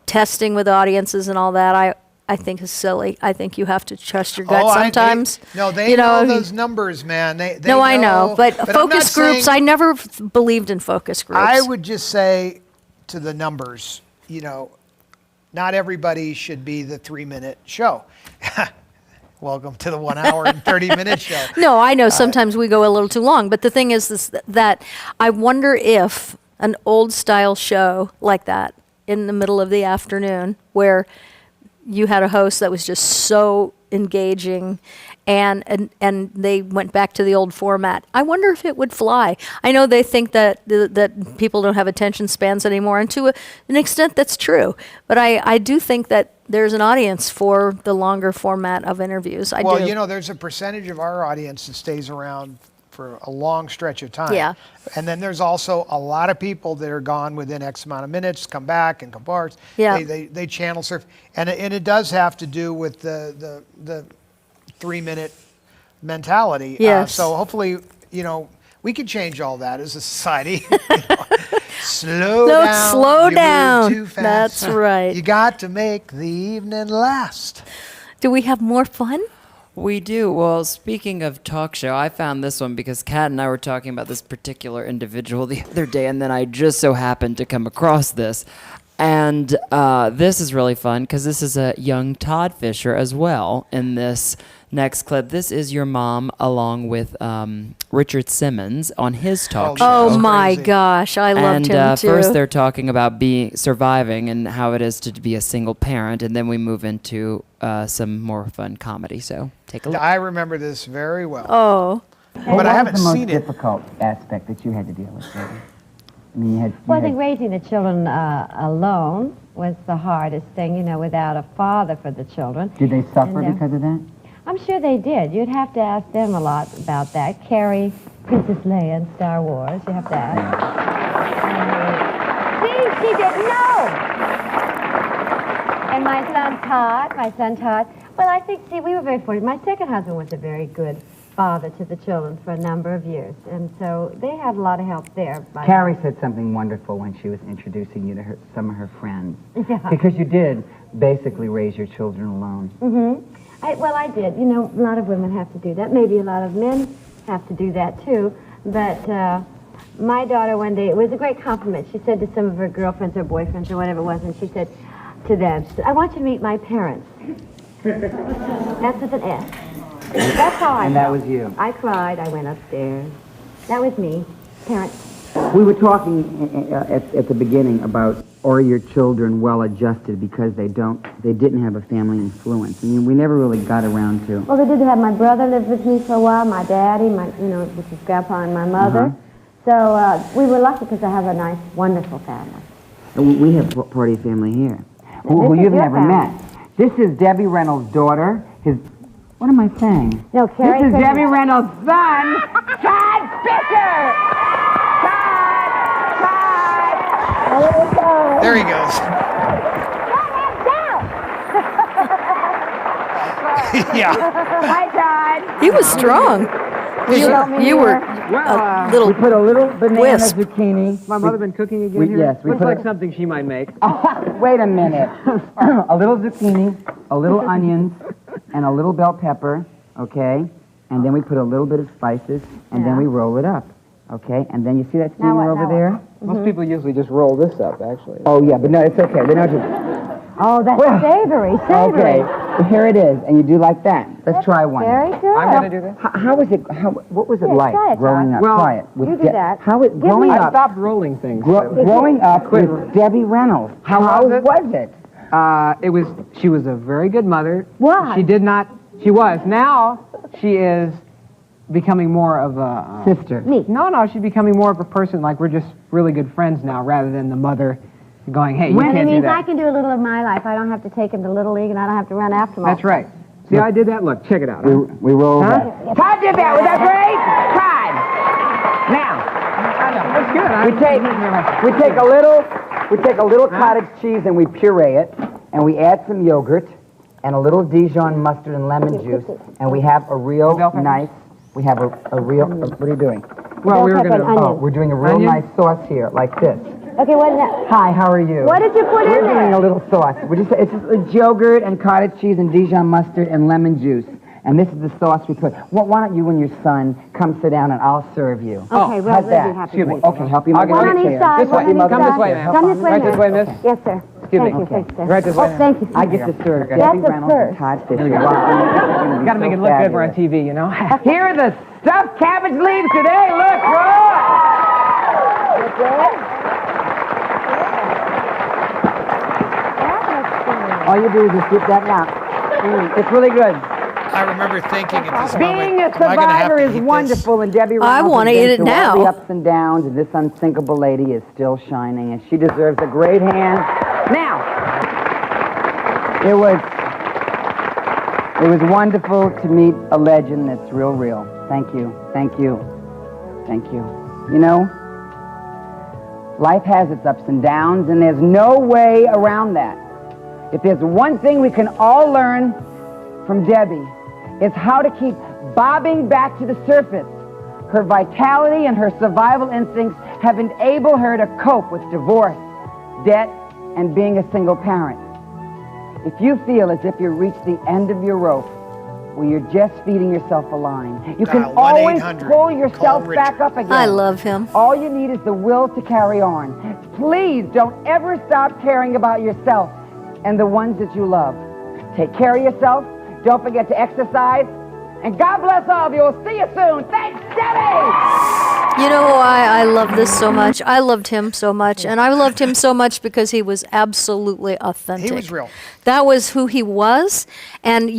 testing with audiences and all that. I think is silly. I think you have to trust your gut sometimes. They know those numbers, man. They no, I know, but I'm focus not groups. saying- I never believed in focus groups. I would just say to the numbers, not everybody should be the 3-minute show. Welcome to the 1 hour and 30-minute show. No, I know sometimes we go a little too long, but the thing is that I wonder if an old style show like that in the middle of the afternoon, where you had a host that was just so engaging, and they went back to the old format. I wonder if it would fly. I know they think that that people don't have attention spans anymore, and to an extent that's true. But I do think that there's an audience for the longer format of interviews. I do. There's a percentage of our audience that stays around for a long stretch of time. Yeah. And then there's also a lot of people that are gone within X amount of minutes, come back and compart. Yeah. They channel surf. And it does have to do with the 3-minute mentality. Yes. So hopefully, we can change all that as a society. Slow down. Slow You move down. too fast. That's right. You got to make the evening last. Do we have more fun? We do. Well, speaking of talk show, I found this one because Kat and I were talking about this particular individual the other day, and then I just so happened to come across this. And this is really fun because this is a young Todd Fisher as well in this next clip. This is your mom along with Richard Simmons on his talk show. Oh That's my crazy. gosh, I loved him And too. first they're talking about surviving and how it is to be a single parent, and then we move into some more fun comedy. So take a look. I remember this very well. Oh. But I haven't What was the seen most it. difficult aspect that you had to deal with, Debbie? I mean, you had... Well, I think raising the children alone was the hardest thing, without a father for the children. Did they suffer And, because of that? I'm sure they did. You'd have to ask them a lot about that. Carrie, Princess Leia in Star Wars, you have to ask. See, she didn't know. And my son Todd, well, I think, we were very fortunate. My second husband was a very good father to the children for a number of years, and so they had a lot of help there. Carrie said something wonderful when she was introducing you to some of her friends. Yeah. Because you did basically raise your children alone. Mm-hmm. I did. A lot of women have to do that. Maybe a lot of men have to do that too. But my daughter one day, it was a great compliment. She said to some of her girlfriends or boyfriends or whatever it was, and she said to them, she said, "I want you to meet my parents." That's with an S. That's how I And that felt. was you. I cried. I went upstairs. That was me. Parents. We were talking at the beginning about, are your children well adjusted because they didn't have a family influence? I mean, we never really got around to... Well, they did have my brother lived with me for a while, my daddy, which is Grandpa, and my mother. So we were lucky because I have a nice, wonderful family. We have party family here, who This is you've your never family. met. This is Debbie Reynolds' daughter. What am I saying? No, Carrie This is couldn't- Debbie Reynolds' son, Todd Fisher! Todd! There he goes. Yeah. Hi, Todd. He was strong. You were a little We put a little banana wisp. zucchini. My mother been cooking again here? Yes, we Looks put like a- something she might make. Wait a minute. A little zucchini, a little onions, and a little bell pepper, okay? And then we put a little bit of spices, and then we roll it up, okay? And then you see that Now steamer what, over now there? Most people usually just roll this up, actually. Oh, yeah, but no, it's okay. They don't just... Oh, that's savory, Okay, here it is, and you do like that. Let's try one. Very good. I'm going to do this. How was it, what was it Here, like try it, growing Todd. up? Well, Try it. you do that. How it, growing I up, stopped rolling things. growing up with Debbie Reynolds. How was it? Was it? She was a very good mother. Why? She was. Now, she is becoming more of a... Sister. Me. No, she's becoming more of a person, like we're just really good friends now, rather than the mother going, hey, you It can't do means I that. can do a little of my life. I don't have to take him to Little League, and I don't have to run after him. That's right. See, I did that? Look, check it out. We roll Huh? that. Todd did that. Was that great? Todd. Now, That's good. we take a little cottage cheese and we puree it, and we add some yogurt and a little Dijon mustard and lemon juice, and we have a real Bell peppers? nice We have a real. What are you doing? Well, we were pepper and gonna. onion. We're doing a real Onion? nice sauce here, like this. Okay, what is that? Hi, how are you? What did you put in We're doing there? a little sauce. It's just yogurt and cottage cheese and Dijon mustard and lemon juice. And this is the sauce we put. Well, why don't you and your son come sit down and I'll serve you? Okay, well, How's we'll that? be happy Excuse me. with you. Okay, help you. I'll move get on One on chair. each side. This way. One on each Come this side. way, ma'am. Come this way, Right this ma'am. way, miss. Yes, sir. Excuse me. Thank you, Okay. thank you, sir. Right this way, Oh, ma'am. thank you. I get to serve Yes, Debbie of Reynolds and course. Todd Fisher. You got to make it look good for on TV, you know. Here are the stuffed cabbage leaves today. Look, all you do is just dip that now. It's really good. I remember thinking at this Being moment, a am I gonna have survivor to is eat this? wonderful, and Debbie I Reynolds wanna has eat been it through now. all the ups and downs, and this unsinkable lady is still shining, and she deserves a great hand. Now, it was wonderful to meet a legend that's real. Thank you, thank you, thank you. You know, life has its ups and downs, and there's no way around that. If there's one thing we can all learn from Debbie, it's how to keep bobbing back to the surface. Her vitality and her survival instincts have enabled her to cope with divorce, debt, and being a single parent. If you feel as if you've reached the end of your rope, well, you're just feeding yourself a line. You can Dial always 1-800, pull yourself call back Richard. up again. I love him. All you need is the will to carry on. Please don't ever stop caring about yourself and the ones that you love. Take care of yourself. Don't forget to exercise. And God bless all of you. We'll see you soon. Thanks, Debbie! You know why I love this so much? I loved him so much, and I loved him so much because he was absolutely authentic. He was real. That was who he was, and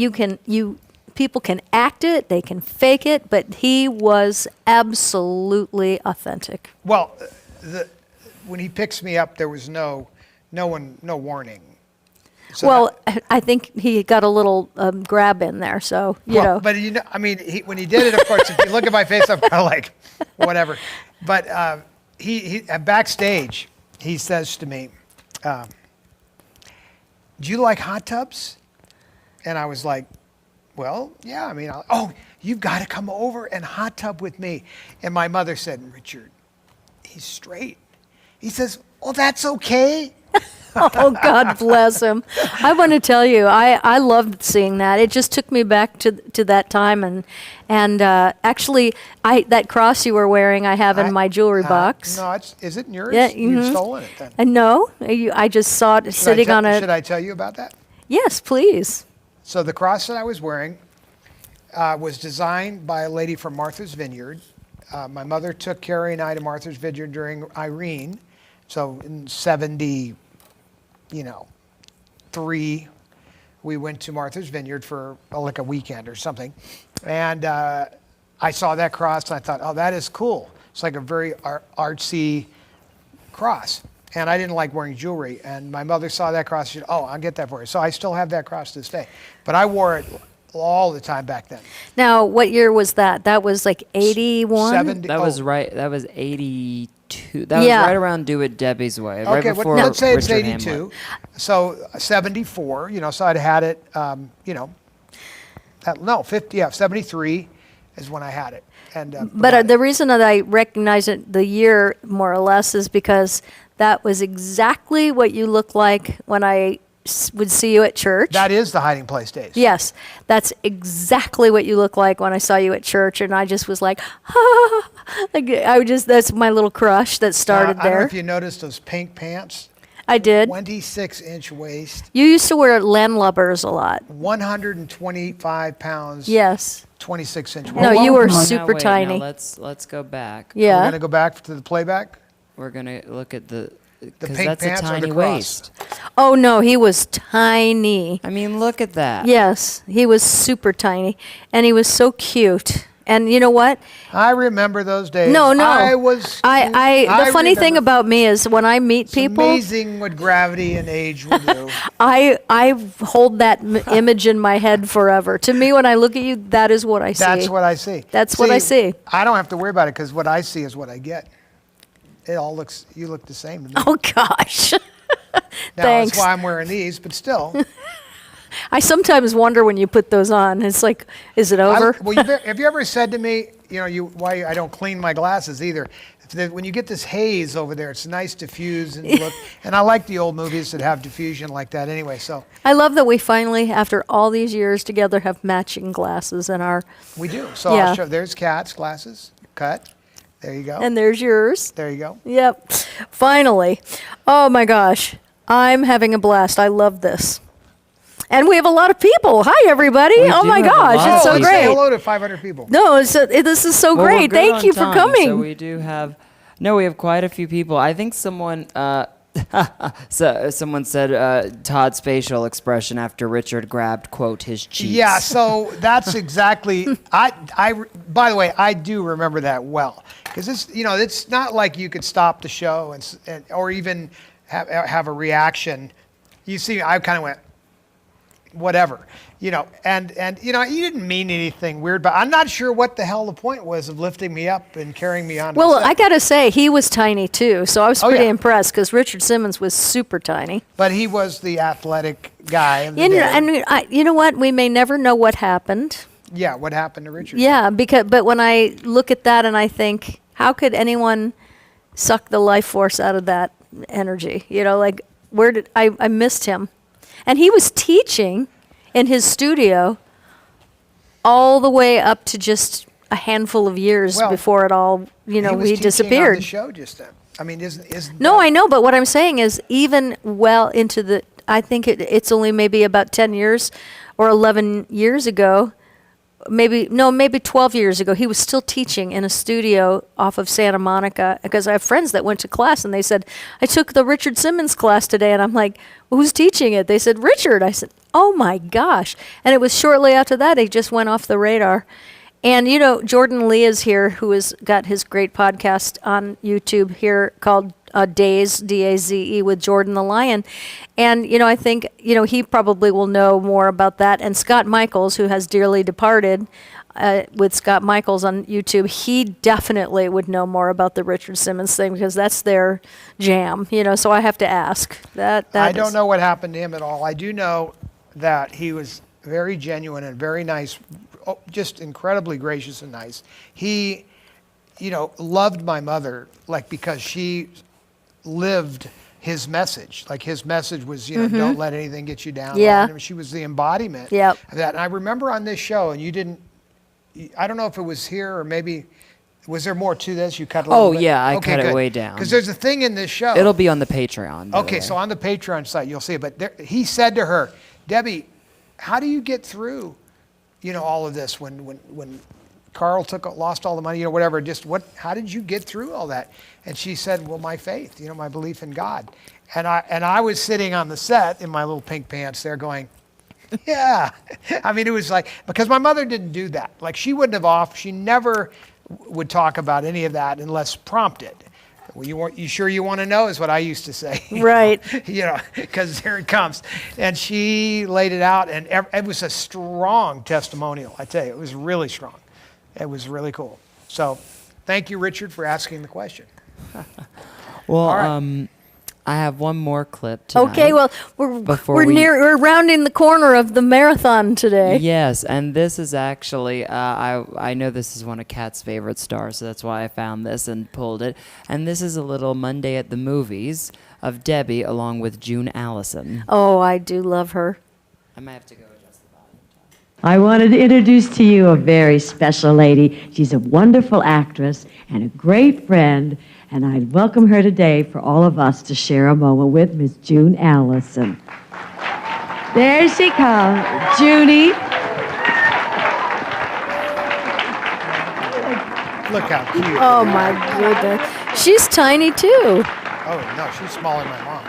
people can act it, they can fake it, but he was absolutely authentic. Well, when he picks me up, there was no warning. So Well, I think he got a little grab in there, so, you know. But I mean, when he did it, of course, if you look at my face, I'm kind of like, whatever. But he backstage, he says to me, "Do you like hot tubs?" And I was like, "Well, yeah. I mean, you've got to come over and hot tub with me." And my mother said, "Richard, he's straight." He says, "Oh, that's okay." Oh, God bless him. I want to tell you, I loved seeing that. It just took me back to that time. And actually, that cross you were wearing, I have in my jewelry box. No, is it yours? Yeah, You've stolen it then. No, I just saw it sitting on a... Should I tell you about that? Yes, please. So the cross that I was wearing was designed by a lady from Martha's Vineyard. My mother took Carrie and I to Martha's Vineyard during Irene. So in 73, we went to Martha's Vineyard for like a weekend or something. And I saw that cross and I thought, oh, that is cool. It's like a very artsy cross. And I didn't like wearing jewelry. And my mother saw that cross. She said, oh, I'll get that for you. So I still have that cross to this day. But I wore it all the time back then. Now, what year was that? That was like 81? 70. That was right. That was 82. That was right around Do It Debbie's Way. Right Okay, before let's say it's Richard 82. Hamlet. So 74, so I'd had it, 73 is when I had it. And But the reason that I recognize it, the year more or less, is because that was exactly what you look like when I would see you at church. that is the hiding place days. Yes, that's exactly what you look like when I saw you at church, and I just was like, ah, that's my little crush that started I don't know there. if you noticed those pink pants, I did. 26-inch waist, You used to wear landlubbers a lot. 125 pounds, Yes. 26-inch waist. No, you were Oh, now super wait, tiny. Now let's go back. We're Yeah. going to go back to the playback. We're gonna look at because pink that's a pants or the tiny cross? waist. Oh no, he was tiny. I mean, look at that. Yes, he was super tiny, and he was so cute. And you know what? I remember those days. No. I The funny thing remember. about me is when I meet It's people, amazing what gravity and age will do. I hold that image in my head forever. To me, when I look at you, that is what I see. That's what I see. That's what I see. I don't have to worry about it because what I see is what I get. You look the same to me. Oh gosh. Now, Thanks. that's why I'm wearing these, but still. I sometimes wonder when you put those on. It's like, is it over? Have you ever said to me, why I don't clean my glasses either? When you get this haze over there, it's nice diffuse and look. And I like the old movies that have diffusion like that anyway. So I love that we finally, after all these years together, have matching glasses in our. we do. So I'll show. There's Kat's glasses. Cut. There you go. And there's yours. There you go. Yep. Finally. Oh my gosh. I'm having a blast. I love this. And we have a lot of people. Hi, everybody. Oh my gosh. It's so Say great. hello to 500 people. No, this is so Well, we're great. good Thank on you for time, coming. So we do have, we have quite a few people. I think someone, someone said Todd's facial expression after Richard grabbed, quote, his cheeks. Yeah, so that's exactly. By the way, I do remember that well because it's not like you could stop the show and or even have a reaction. You see, I kind of went, whatever, and you didn't mean anything weird, but I'm not sure what the hell the point was of lifting me up and carrying me on. Well, I got to say, he was tiny too, so I was pretty yeah. impressed because Richard Simmons was super tiny. But he was the athletic guy. Of the And, day. and you know what? We may never know what happened. Yeah, what happened to Richard? Yeah, but when I look at that and I think, how could anyone suck the life force out of that energy? Like where did I missed him. And he was teaching in his studio all the way up to just a handful of years before it all, he was he teaching disappeared. on the show just then. I mean, isn't No, that- I know, but what I'm saying is even well into the, I think it's only maybe about 10 years or 11 years ago, maybe 12 years ago, he was still teaching in a studio off of Santa Monica because I have friends that went to class and they said, I took the Richard Simmons class today. And I'm like, who's teaching it? They said, Richard. I said, oh my gosh. And it was shortly after that, he just went off the radar. And, Jordan Lee is here, who has got his great podcast on YouTube here called Daze, D-A-Z-E, with Jordan the Lion. And, I think, he probably will know more about that. And Scott Michaels, who has dearly departed with Scott Michaels on YouTube, he definitely would know more about the Richard Simmons thing because that's their jam, so I have to ask. I don't know what happened to him at all. I do know that he was very genuine and very nice, just incredibly gracious and nice. He, loved my mother, because she lived his message. Like his message was, don't let anything get you down. Yeah. And she was the embodiment Yep. of that. And I remember on this show, and I don't know if it was here or maybe, was there more to this? You cut a little bit? Yeah, I cut it way down. Because there's a thing in this show. It'll be on the Patreon. by the Okay, way. so on the Patreon site, you'll see it. But he said to her, Debbie, how do you get through, all of this when Carl lost all the money, whatever, how did you get through all that? And she said, well, my faith, my belief in God. And I was sitting on the set in my little pink pants there going, yeah. I mean, it was like, because my mother didn't do that. Like she wouldn't have she never would talk about any of that unless prompted. Well, you sure you want to know is what I used to say. Right. Because here it comes. And she laid it out, and it was a strong testimonial, I tell you. It was really strong. It was really cool. So thank you, Richard, for asking the question. Well, right. I have one more clip tonight. Okay, well, we're rounding the corner of the marathon today. Yes, and this is actually, I know this is one of Kat's favorite stars, so that's why I found this and pulled it. And this is a little Monday at the Movies of Debbie along with June Allyson. Oh, I do love her. I might have to go adjust the volume. I wanted to introduce to you a very special lady. She's a wonderful actress and a great friend, and I'd welcome her today for all of us to share a moment with Miss June Allyson. There she comes, Junie. Look how cute. Oh, my goodness. She's tiny, too. Oh, no, she's smaller than my mom.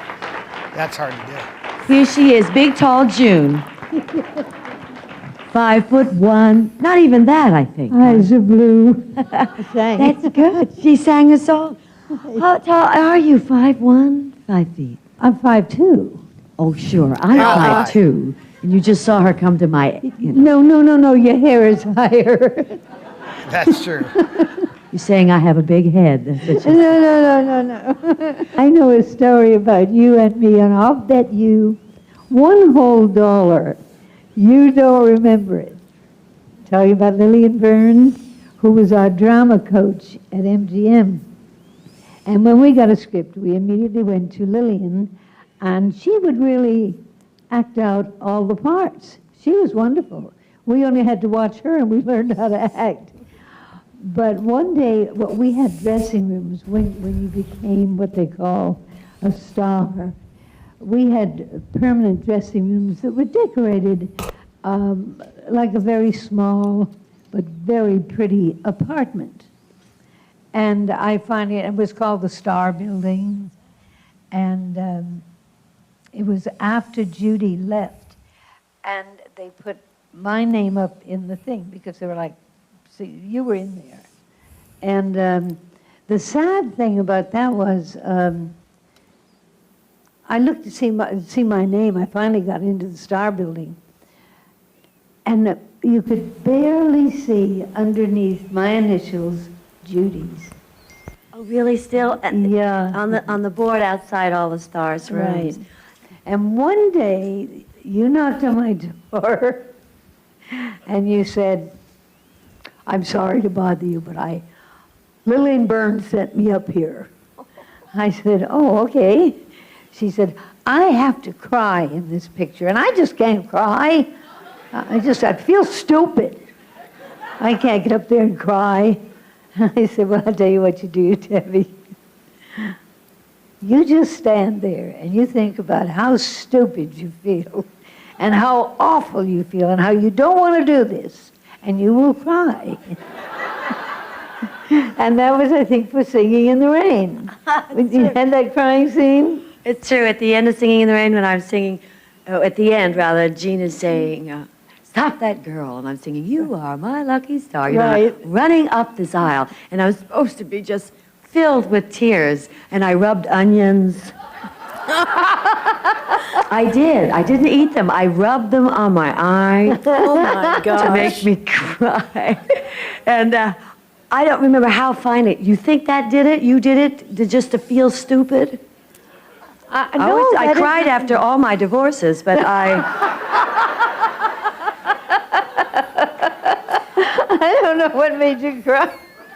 That's hard to do. Here she is, big, tall June. 5'1", not even that, I think. Eyes are blue. That's good. She sang a song. How tall are you? 5'1", 5 feet? I'm 5'2". Oh, sure. I'm 5'2". And you just saw her come to my... No, your hair is higher. That's true. You're saying I have a big head. That's what No. I know a story about you and me, and I'll bet you $1 whole You don't remember it. Tell you about Lillian Burns, who was our drama coach at MGM. And when we got a script, we immediately went to Lillian, and she would really act out all the parts. She was wonderful. We only had to watch her, and we learned how to act. But one day, well, we had dressing rooms when you became what they call a star. We had permanent dressing rooms that were decorated like a very small but very pretty apartment. And it was called the Star Building. And it was after Judy left. And they put my name up in the thing because they were like, see, you were in there. And the sad thing about that was I looked to see my name. I finally got into the Star Building. And you could barely see underneath my initials, Judy's. Oh, really? Still? Yeah. On the board outside all the stars' rooms. Right. And one day, you knocked on my door, and you said, I'm sorry to bother you, but Lillian Burns sent me up here. I said, oh, okay. She said, I have to cry in this picture, and I just can't cry. I feel stupid. I can't get up there and cry. I said, well, I'll tell you what you do, Debbie. You just stand there and you think about how stupid you feel and how awful you feel and how you don't want to do this, and you will cry. And that was, I think, for Singing in the Rain. You had that crying scene? It's true. At the end of Singing in the Rain, when I'm singing, at the end, rather, Jean is saying, stop that girl. And I'm singing, you are my lucky star. You know, running up this aisle. And I was supposed to be just filled with tears. And I rubbed onions. I did. I didn't eat them. I rubbed them on my eye. Oh, my gosh. To make me cry. And I don't remember how fine it. You think that did it? You did it just to feel stupid? I cried after all my divorces, but I don't know what made you cry.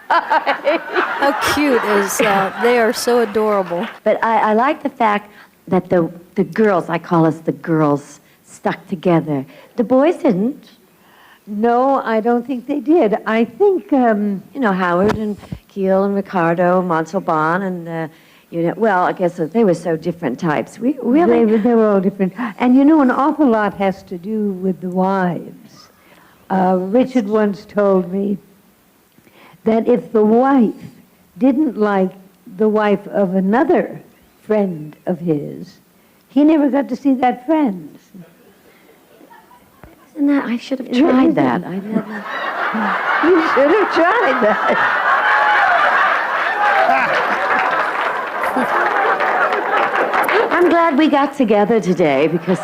How cute is that? They are so adorable. But I like the fact that the girls, I call us the girls, stuck together. The boys didn't. No, I don't think they did. I think, Howard and Keel and Ricardo, Montalban, and, well, I guess they were so different types. They were all different. And an awful lot has to do with the wives. Richard once told me that if the wife didn't like the wife of another friend of his, he never got to see that friend. Isn't that, I should have tried that. I never. You should have tried that. I'm glad we got together today because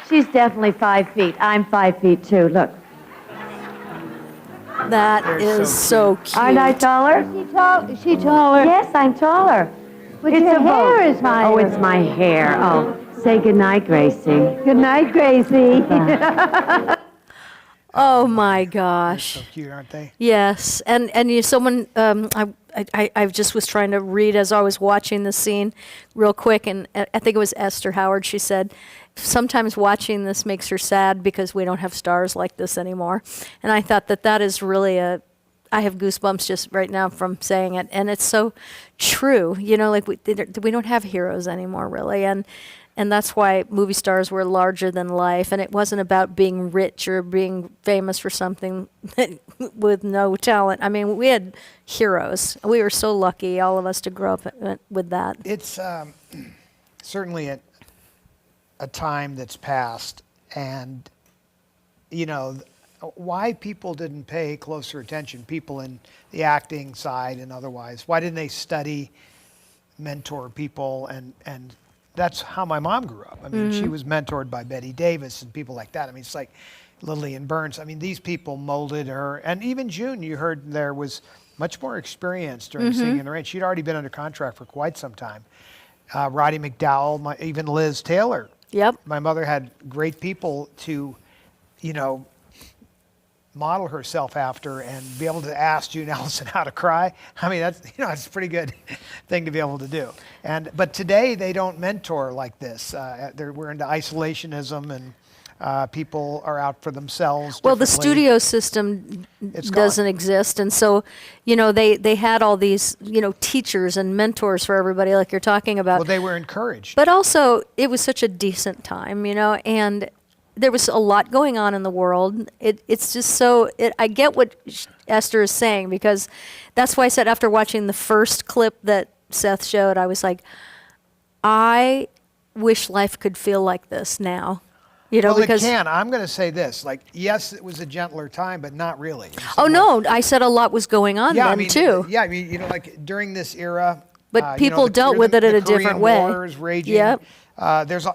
she's definitely 5 feet. I'm 5 feet too. Look. That is so cute. Aren't I taller? Is she taller? Yes, I'm taller. But your hair is higher. Oh, it's my hair. Oh, say goodnight, Gracie. Good night, Gracie. Oh my gosh. So cute, aren't they? Yes, and someone I just was trying to read as I was watching the scene, real quick, and I think it was Esther Howard. She said, sometimes watching this makes her sad because we don't have stars like this anymore, and I thought that is really I have goosebumps just right now from saying it, and it's so true. Like we don't have heroes anymore, really, and that's why movie stars were larger than life, and it wasn't about being rich or being famous for something with no talent. I mean, we had heroes. We were so lucky, all of us, to grow up with that. It's certainly a time that's passed, and why people didn't pay closer attention, people in the acting side and otherwise. Why didn't they study, mentor people, and that's how my mom grew up. I mean, she was mentored by Betty Davis and people like that. I mean, it's like Lillian Burns. I mean, these people molded her. And even June, you heard there was much more experienced during Singing in the Rain. She'd already been under contract for quite some time. Roddy McDowell, even Liz Taylor. Yep. My mother had great people to, model herself after and be able to ask June Allyson how to cry. I mean, that's a pretty good thing to be able to do. But today they don't mentor like this. We're into isolationism and people are out for themselves. Well, the differently. studio system doesn't exist, and so they had all these teachers and mentors for everybody, like you're talking about. Well, they were encouraged. But also, it was such a decent time, and there was a lot going on in the world. It's just so. I get what Esther is saying, because that's why I said after watching the first clip that Seth showed, I was like, I wish life could feel like this now. Well, because it can. I'm going to say this. Yes, it was a gentler time, but not really. No, I said a lot was going on then, too. Yeah, during this era. But people dealt with it in a different way. Wars raging. Yep. There's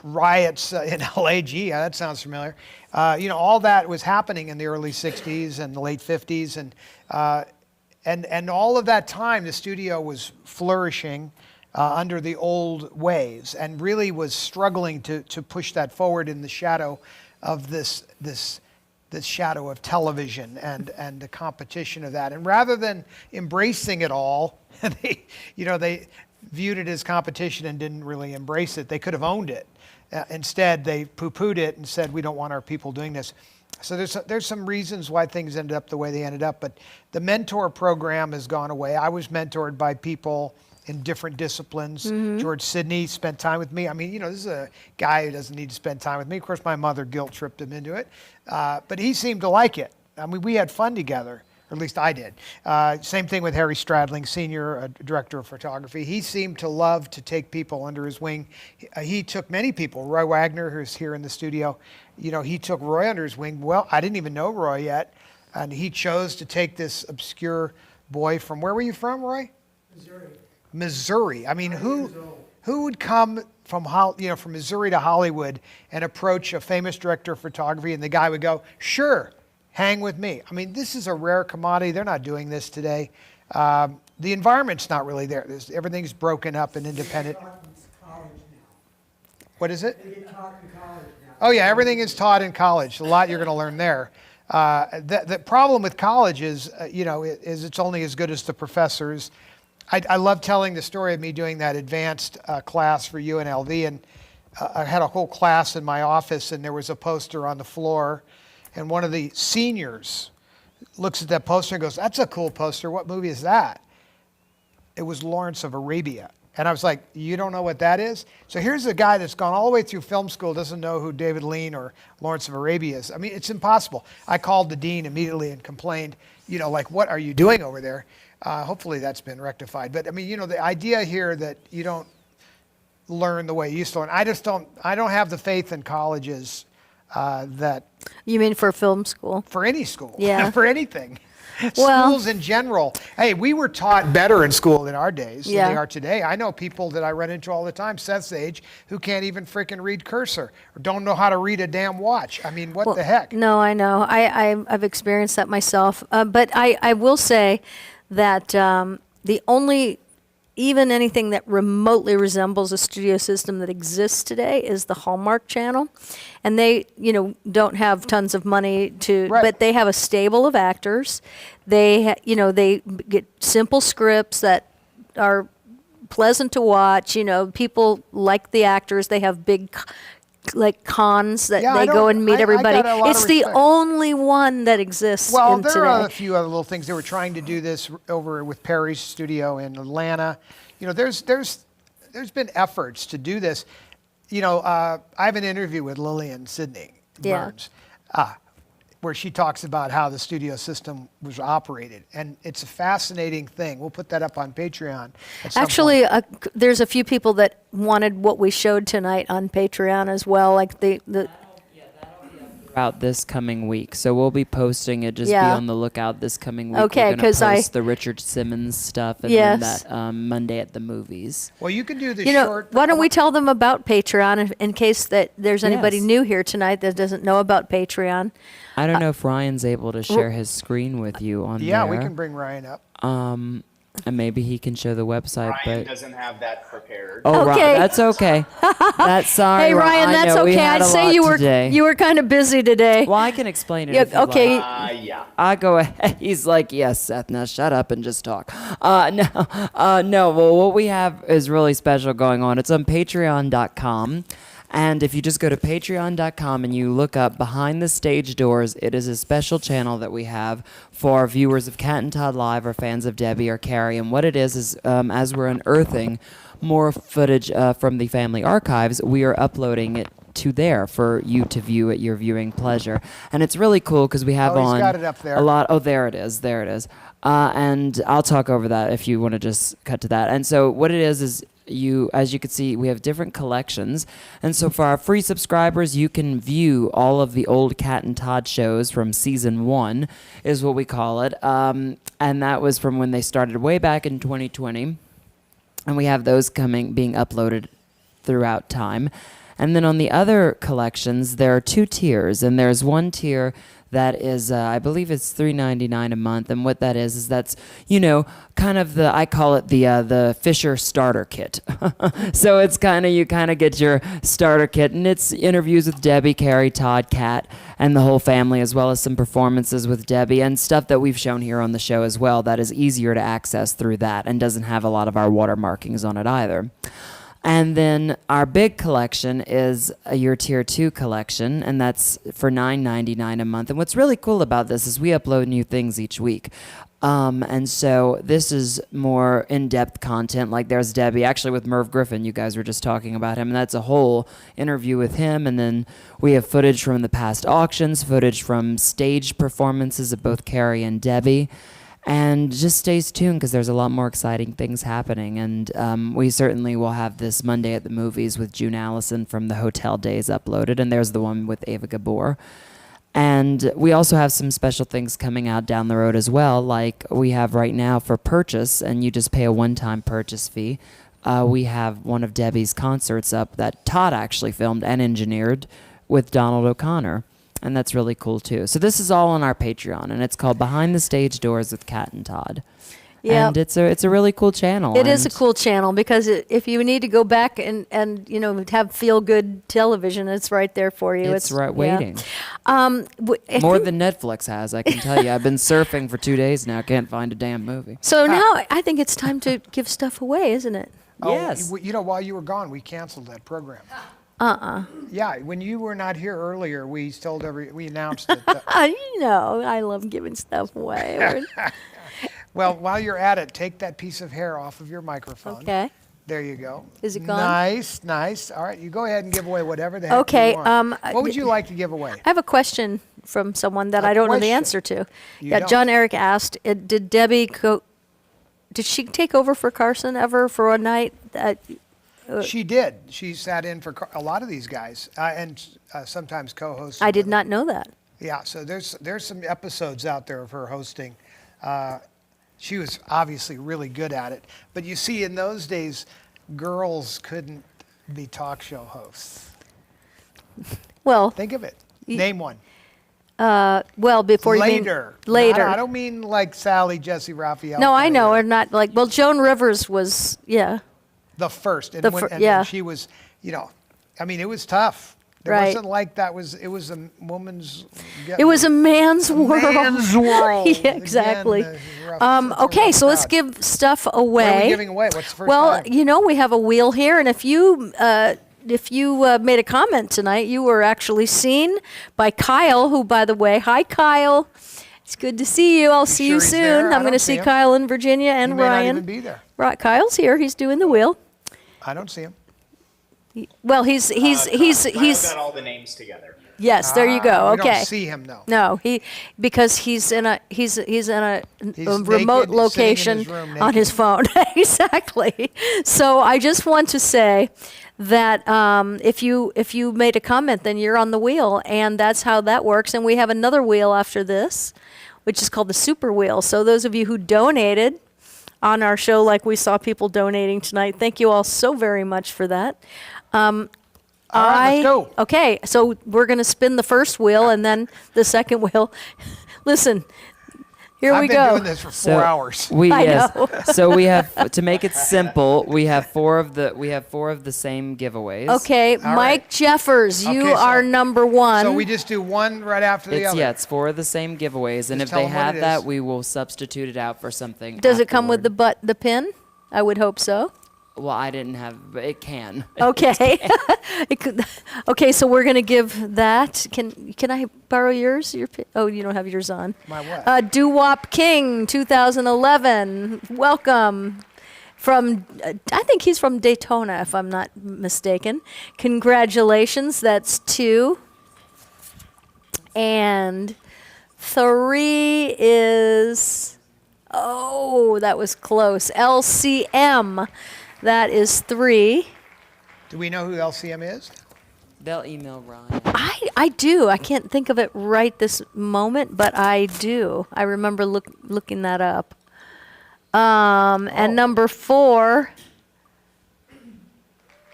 riots in LA. Gee, that sounds familiar. All that was happening in the early 60s and the late 50s. And all of that time, the studio was flourishing under the old ways and really was struggling to push that forward in the shadow of this shadow of television and the competition of that. And rather than embracing it all, they viewed it as competition and didn't really embrace it. They could have owned it. Instead, they poo-pooed it and said, we don't want our people doing this. So there's some reasons why things ended up the way they ended up. But the mentor program has gone away. I was mentored by people in different disciplines. George Sidney spent time with me. I mean, this is a guy who doesn't need to spend time with me. Of course, my mother guilt-tripped him into it. But he seemed to like it. I mean, we had fun together. Or at least I did. Same thing with Harry Stradling, Senior Director of Photography. He seemed to love to take people under his wing. He took many people. Roy Wagner, who's here in the studio, he took Roy under his wing. Well, I didn't even know Roy yet. And he chose to take this obscure boy from, where were you from, Roy? Missouri. I mean, who would come from Missouri to Hollywood and approach a famous director of photography and the guy would go, sure, hang with me. I mean, this is a rare commodity. They're not doing this today. The environment's not really there. Everything's broken up and independent. What is it? They get taught in college now. Oh yeah, everything is taught in college. A lot you're going to learn there. The problem with college is, is it's only as good as the professors. I love telling the story of me doing that advanced class for UNLV, and I had a whole class in my office, and there was a poster on the floor, and one of the seniors looks at that poster and goes, "That's a cool poster. What movie is that?" It was Lawrence of Arabia. And I was like, you don't know what that is? So here's a guy that's gone all the way through film school, doesn't know who David Lean or Lawrence of Arabia is. I mean, it's impossible. I called the dean immediately and complained, what are you doing over there? Hopefully that's been rectified. But I mean, the idea here that you don't learn the way you used to learn, I don't have the faith in colleges that. You mean for film school? For any school. Yeah. For anything. Well, schools in general. Hey, we were taught better in school in our days than they are today. I know people that I run into all the time, Seth's age, who can't even freaking read cursor or don't know how to read a damn watch. I mean, what the heck? No, I know. I've experienced that myself. But I will say that the only, even anything that remotely resembles a studio system that exists today is the Hallmark Channel. And they, don't have tons of money but they have a stable of actors. They, they get simple scripts that are pleasant to watch. People like the actors. They have big, cons that they go and meet everybody. It's the only one that exists. Well, in there today. are a few other little things. They were trying to do this over with Perry's studio in Atlanta. There's been efforts to do this. I have an interview with Lillian Sidney Burns, where she talks about how the studio system was operated, and it's a fascinating thing. We'll put that up on Patreon. Actually, there's a few people that wanted what we showed tonight on Patreon as well, like the. out this coming week. So we'll be posting it. Just be Yeah. on the lookout this coming week. Okay, We're gonna 'cause I- post the Richard Simmons stuff and Yes. then that Monday at the movies. Well, you can do the You know, short. why don't we tell them about Patreon in case that there's anybody Yes. new here tonight that doesn't know about Patreon? I don't know if Ryan's able to share his screen with you on Yeah, there. we can bring Ryan up. And maybe he can show the website. Ryan but doesn't have that prepared. Oh, Okay. That's okay. That's sorry. Hey Ryan, I that's know we okay. had I'd a say lot you were today. kind of busy today. Well, I can explain it. Yeah, if you'd okay. like. Yeah. I go ahead. He's like, yes, Seth. Now shut up and just talk. No. Well, what we have is really special going on. It's on Patreon.com. And if you just go to patreon.com and you look up Behind the Stage Doors, it is a special channel that we have for our viewers of Cat and Todd Live or fans of Debbie or Carrie. And what it is as we're unearthing more footage from the family archives, we are uploading it to there for you to view at your viewing pleasure. And it's really cool because we have Oh, he's on got it up there. a lot. Oh, there it is. There it is. And I'll talk over that if you want to just cut to that. And so what it is as you can see, we have different collections. And so for our free subscribers, you can view all of the old Cat and Todd shows from season 1, is what we call it. And that was from when they started way back in 2020. And we have those being uploaded throughout time. And then on the other collections, there are 2 tiers. And there's one tier that is, I believe it's $3.99 a month. And what that is that's, kind of I call it the Fisher starter kit. So it's you kind of get your starter kit. And it's interviews with Debbie, Carrie, Todd, Kat, and the whole family, as well as some performances with Debbie and stuff that we've shown here on the show as well that is easier to access through that and doesn't have a lot of our watermarkings on it either. And then our big collection is your Tier 2 collection, and that's for $9.99 a month. And what's really cool about this is we upload new things each week. And so this is more in-depth content. Like there's Debbie, actually with Merv Griffin. You guys were just talking about him, and that's a whole interview with him. And then we have footage from the past auctions, footage from stage performances of both Carrie and Debbie. And just stay tuned because there's a lot more exciting things happening. And we certainly will have this Monday at the Movies with June Allyson from the Hotel Days uploaded. And there's the one with Ava Gabor. And we also have some special things coming out down the road as well, like we have right now for purchase, and you just pay a one-time purchase fee. We have one of Debbie's concerts up that Todd actually filmed and engineered with Donald O'Connor. And that's really cool, too. So this is all on our Patreon, and it's called Behind the Stage Doors with Cat and Todd. Yeah. And it's a really cool channel. It is a cool channel because if you need to go back and have feel-good television, it's right there for you. It's right waiting. More More than Netflix has, I can tell you. I've been surfing for 2 days now. Can't find a damn movie. So now I think it's time to give stuff away, isn't it? Yes. While you were gone, we canceled that program. Yeah, when you were not here earlier, we announced that. I love giving stuff away. Well, while you're at it, take that piece of hair off of your microphone. Okay. There you go. Is it gone? Nice. All right, you go ahead and give away whatever the heck Okay. you want. What would you like to give away? I have a question from someone that I don't know the question? answer to. You Yeah, don't. John Eric asked, did Debbie did she take over for Carson ever for a night? She did. She sat in for a lot of these guys and sometimes co-hosted. I did not know that. Yeah, so there's some episodes out there of her hosting. She was obviously really good at it. But you see, in those days, girls couldn't be talk show hosts. Well, think of it. Name one. Well, before later. You mean later. I don't mean like Sally, Jesse, Raphael. No, I know, or not like. Well, Joan Rivers was, yeah. The first, and, yeah. And she was, I mean, it was tough. It Right. wasn't like that. It was a woman's. It was a man's world. Man's world. Yeah, exactly. Again, rough, okay, so let's crowd. give stuff away. What are we giving away? What's the first Well, time? we have a wheel here, and if you made a comment tonight, you were actually seen by Kyle, who, by the way, hi Kyle. It's good to see you. I'll see you sure he's soon. there? I I'm going to don't see see him. Kyle in Virginia and He may Ryan. not even be there. Right, Kyle's here. He's doing the wheel. I don't see him. Well, he's got all the names together. Yes, there you go. We Okay. don't see him though. No, because he's in a naked, remote sitting in location his room on his naked. phone. Exactly. So I just want to say that if you made a comment, then you're on the wheel, and that's how that works. And we have another wheel after this, which is called the Super Wheel. So those of you who donated on our show, like we saw people donating tonight, thank you all so very much for that. All right, let's go. Okay, so we're going to spin the first wheel and then the second wheel. Listen, here we go. I've been doing this for 4 hours. I know. So we have, to make it simple, we have four of the same giveaways. Okay, All Mike right. Jeffers, you Okay, so- are number one. So we just do one right after the other. Yeah, it's four of the same giveaways, and Just if tell they 'em what have it that, is. we will substitute it out for something. Does it come with afterward. the pin? I would hope so. Well, I didn't have, but it can. Okay. Okay, so we're going to give that. Can I borrow yours? Your pin? Oh, you don't have yours on. My what? Doo-Wop King, 2011. Welcome. From, I think he's from Daytona, if I'm not mistaken. Congratulations, that's 2. And 3 is, oh, that was close. LCM, that is 3. Do we know who LCM is? They'll email Ryan. I do. I can't think of it right this moment, but I do. I remember looking that up. And number 4,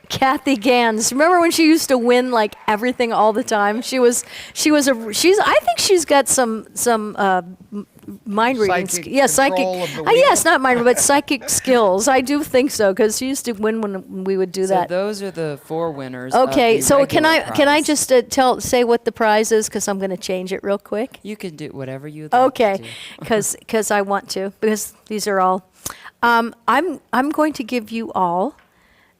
Kathy Gans. Remember when she used to win like everything all the time? I think she's got some mind reading. Psychic Yeah, psychic. control of the wheel? Yes, not mind, but psychic skills. I do think so because she used to win when we would do So that. those are the 4 winners. of Okay, the so can I regular just say what the prize is because I'm going to change it real quick. You can do whatever you'd like Okay, to do. because I want to, because these are all. I'm going to give you all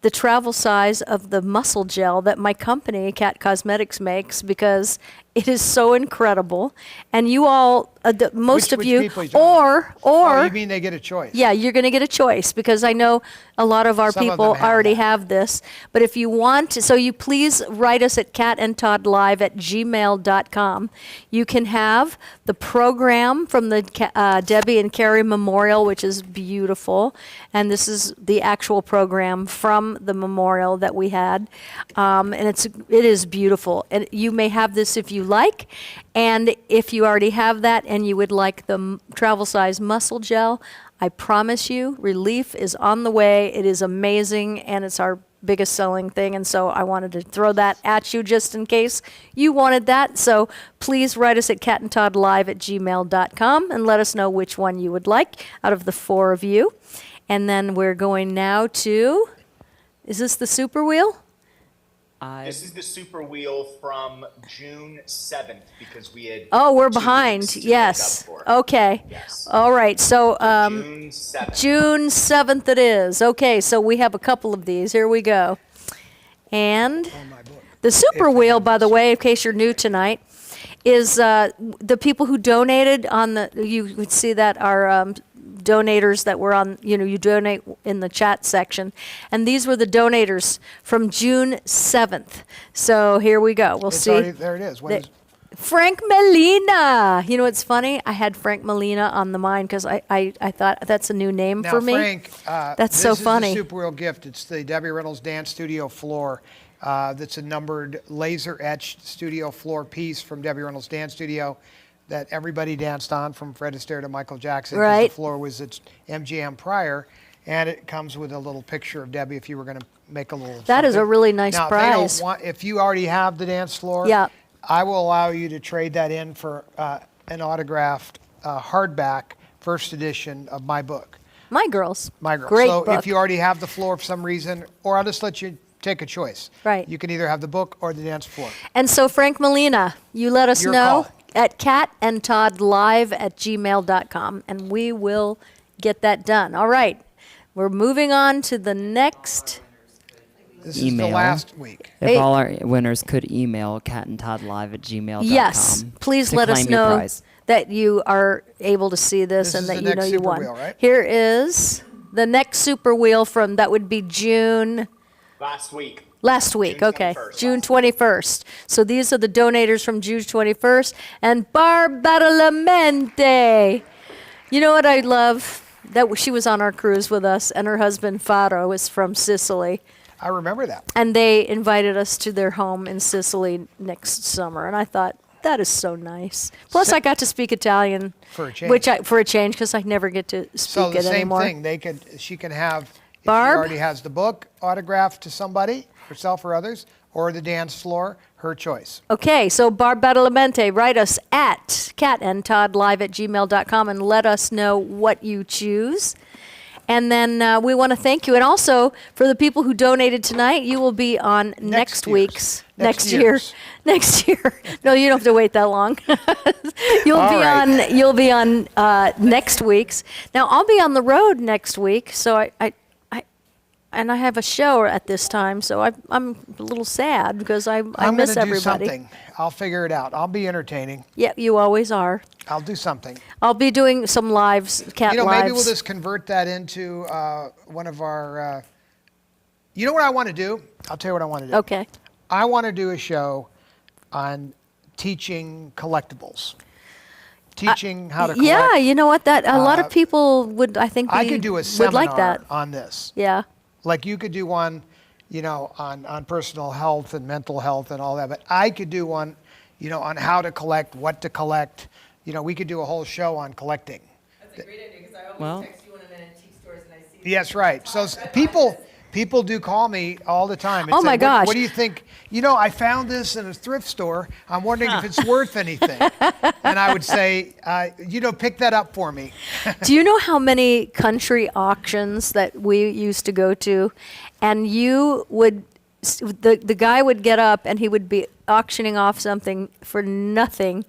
the travel size of the muscle gel that my company, Cat Cosmetics, makes because it is so incredible. And you all, most of Which you, people are you talking or Oh, you mean they get a choice? yeah, you're going to get a choice because I know a lot of our Some of people them have already that. have this. But if you want to, so you please write us at catandtoddlive@gmail.com. You can have the program from the Debbie and Carrie Memorial, which is beautiful. And this is the actual program from the memorial that we had. And it is beautiful. And you may have this if you like. And if you already have that and you would like the travel size muscle gel, I promise you, relief is on the way. It is amazing, and it's our biggest selling thing. And so I wanted to throw that at you just in case you wanted that. So please write us at catandtoddlive@gmail.com and let us know which one you would like out of the 4 of you. And then we're going now to, is this the Super Wheel? This is the Super Wheel from June 7th because we had. Oh, we're 2 behind. weeks to make Yes. up for. Okay. Yes. All right. So June 7th. June 7th it is. Okay, so we have a couple of these. Here we go. And the Super Wheel, by the way, in case you're new tonight, is the people who donated on the, you would see that are donators that were on, you donate in the chat section. And these were the donators from June 7th. So here we go. We'll see. There it is. What is Frank Molina. You know what's funny? I had Frank Molina on the mind because I thought that's a new name now, for me. Frank, That's so funny. This is the Super Wheel gift. It's the Debbie Reynolds Dance Studio floor. That's a numbered laser-etched studio floor piece from Debbie Reynolds Dance Studio that everybody danced on, from Fred Astaire to Michael Jackson. 'Cause Right. The floor was its MGM prior, and it comes with a little picture of Debbie if you were going to make a little. That is a something. really nice now, prize. If you already have the dance floor, Yeah. I will allow you to trade that in for an autographed hardback first edition of my book. My Girls. My Girl. Great so book. if you already have the floor for some reason, or I'll just let you take a choice. Right. You can either have the book or the dance floor. And so Frank Molina, you let us Your know call. at catandtoddlive@gmail.com, and we will get that done. All right. We're moving on to the next. This email. is the last week. If Hey. all our winners could email catandtoddlive@gmail.com. Yes, please to let us claim your know prize. that you are able to see this, This and is that the you next know you Super won. Wheel, right? Here is the next Super Wheel from, that would be June. Last week. Last week, June okay. 21st, June last 21st. So these are the donators from June 21st. And Barbaramente. You know what I love? That she was on our cruise with us, and her husband, Faro, is from Sicily. I remember that. And they invited us to their home in Sicily next summer, and I thought, that is so nice. Plus, I got to speak Italian For a change. for a change, because I never get to speak So the it same anymore. thing. She can have, if Barb? she already has the book autographed to somebody, herself or others, or the dance floor, her choice. Okay, so Barb Badalamenti, write us at catandtoddlive@gmail.com and let us know what you choose. And then we want to thank you. And also, for the people who donated tonight, you will be on next week's. Next year. year's. Next year. No, you don't have to wait that long. All right. You'll be on next week's. Now, I'll be on the road next week, so I have a show at this time, so I'm a little sad because I I'm miss gonna do everybody. something. I'll figure it out. I'll be entertaining. Yeah, you always are. I'll do something. I'll be doing some lives, cat lives. Maybe we'll just convert that into one of our. You know what I want to do? I'll tell you what I want to do. Okay. I want to do a show on teaching collectibles. Teaching how to collect. Yeah, you know what? That a lot of people would, I think, I could do a would seminar like that. on this. Yeah. Like you could do one, on personal health and mental health and all that. But I could do one, on how to collect, what to collect. We could do a whole show on collecting. That's a great idea because I always text you when I'm in antique stores and I see. Yes, right. So people do call me all the time. And Oh say, my gosh. What do you think? I found this in a thrift store. I'm wondering if it's worth anything. And I would say, pick that up for me. Do you know how many country auctions that we used to go to? And you would, the guy would get up and he would be auctioning off something for nothing.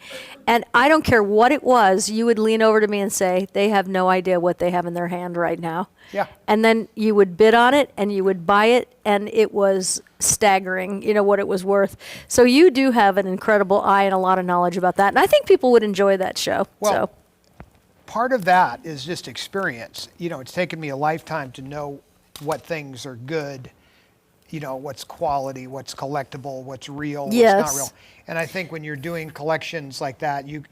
And I don't care what it was, you would lean over to me and say, they have no idea what they have in their hand right now. Yeah. And then you would bid on it and you would buy it, and it was staggering, what it was worth. So you do have an incredible eye and a lot of knowledge about that. And I think people would enjoy that show. Well, part of that is just experience. It's taken me a lifetime to know what things are good, what's quality, what's collectible, what's real, what's not real. And I think when you're doing collections like that, you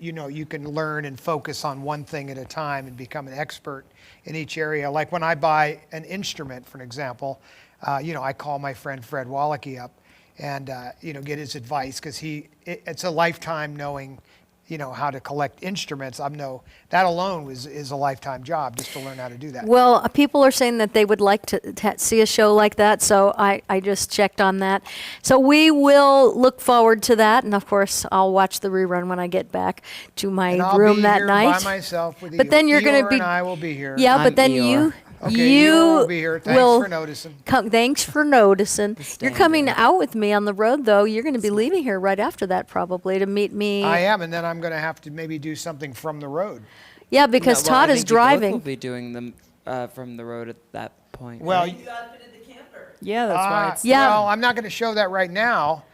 can learn and focus on one thing at a time and become an expert in each area. Like when I buy an instrument, for an example, I call my friend Fred Wallachy up and, get his advice because it's a lifetime knowing, how to collect instruments. That alone is a lifetime job just to learn how to do that. Well, people are saying that they would like to see a show like that, so I just checked on that. So we will look forward to that, and of course, I'll watch the rerun when I get back to my room that night. I'll be here by myself with But then you're going to be. and I will be here. Yeah, but then Eeyore. Okay, you will be here. Thanks will for noticing. Thanks for noticing. You're coming out with me on the road, though. You're going to be leaving here right after that, probably, to meet me. I am, and then I'm going to have to maybe do something from the road. Yeah, because Todd is driving. We'll be doing them from the road at that point. Well, right? Yeah, that's why it's. Well, I'm not going to show that right now,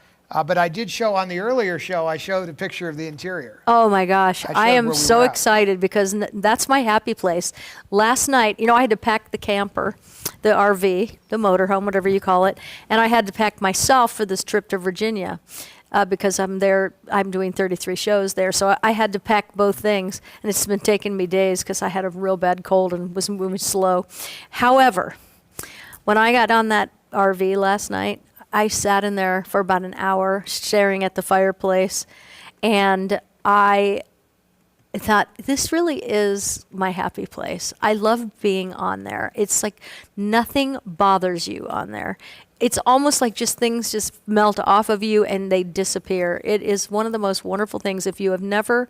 but I did show on the earlier show. I showed a picture of the interior. Oh my gosh, I showed am where we so were at. excited because that's my happy place. Last night, I had to pack the camper, the RV, the motorhome, whatever you call it, and I had to pack myself for this trip to Virginia. Because I'm there, I'm doing 33 shows there, so I had to pack both things, and it's been taking me days because I had a real bad cold and was moving slow. However, when I got on that RV last night, I sat in there for about an hour staring at the fireplace, and I thought, this really is my happy place. I love being on there. It's like nothing bothers you on there. It's almost like things just melt off of you and they disappear. It is one of the most wonderful things. If you have never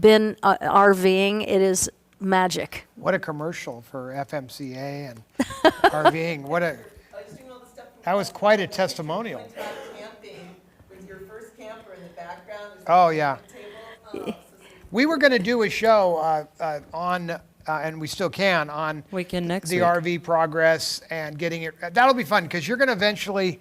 been RVing, it is magic. What a commercial for FMCA and RVing. That was quite a testimonial. With your first camper in the background. Oh, yeah. We were going to do a show on, and we still can, on Weekend next the week. RV progress and getting it. That'll be fun because you're going to eventually,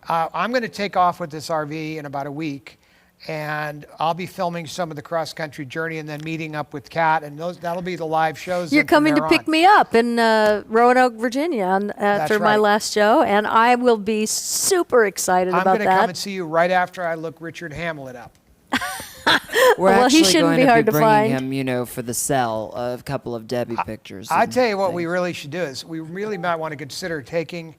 I'm going to take off with this RV in about a week, and I'll be filming some of the cross-country journey and then meeting up with Kat, and that'll be the live shows. You're coming to pick me up in Roanoke, Virginia after my last show, and I will be super excited about that. I'm going to come and see you right after I look Richard Hamlet up. We're Well, he actually shouldn't going be to hard be to bringing him, for the cell, a couple of Debbie pictures. I and tell you what we things. really should do is we really might want to consider taking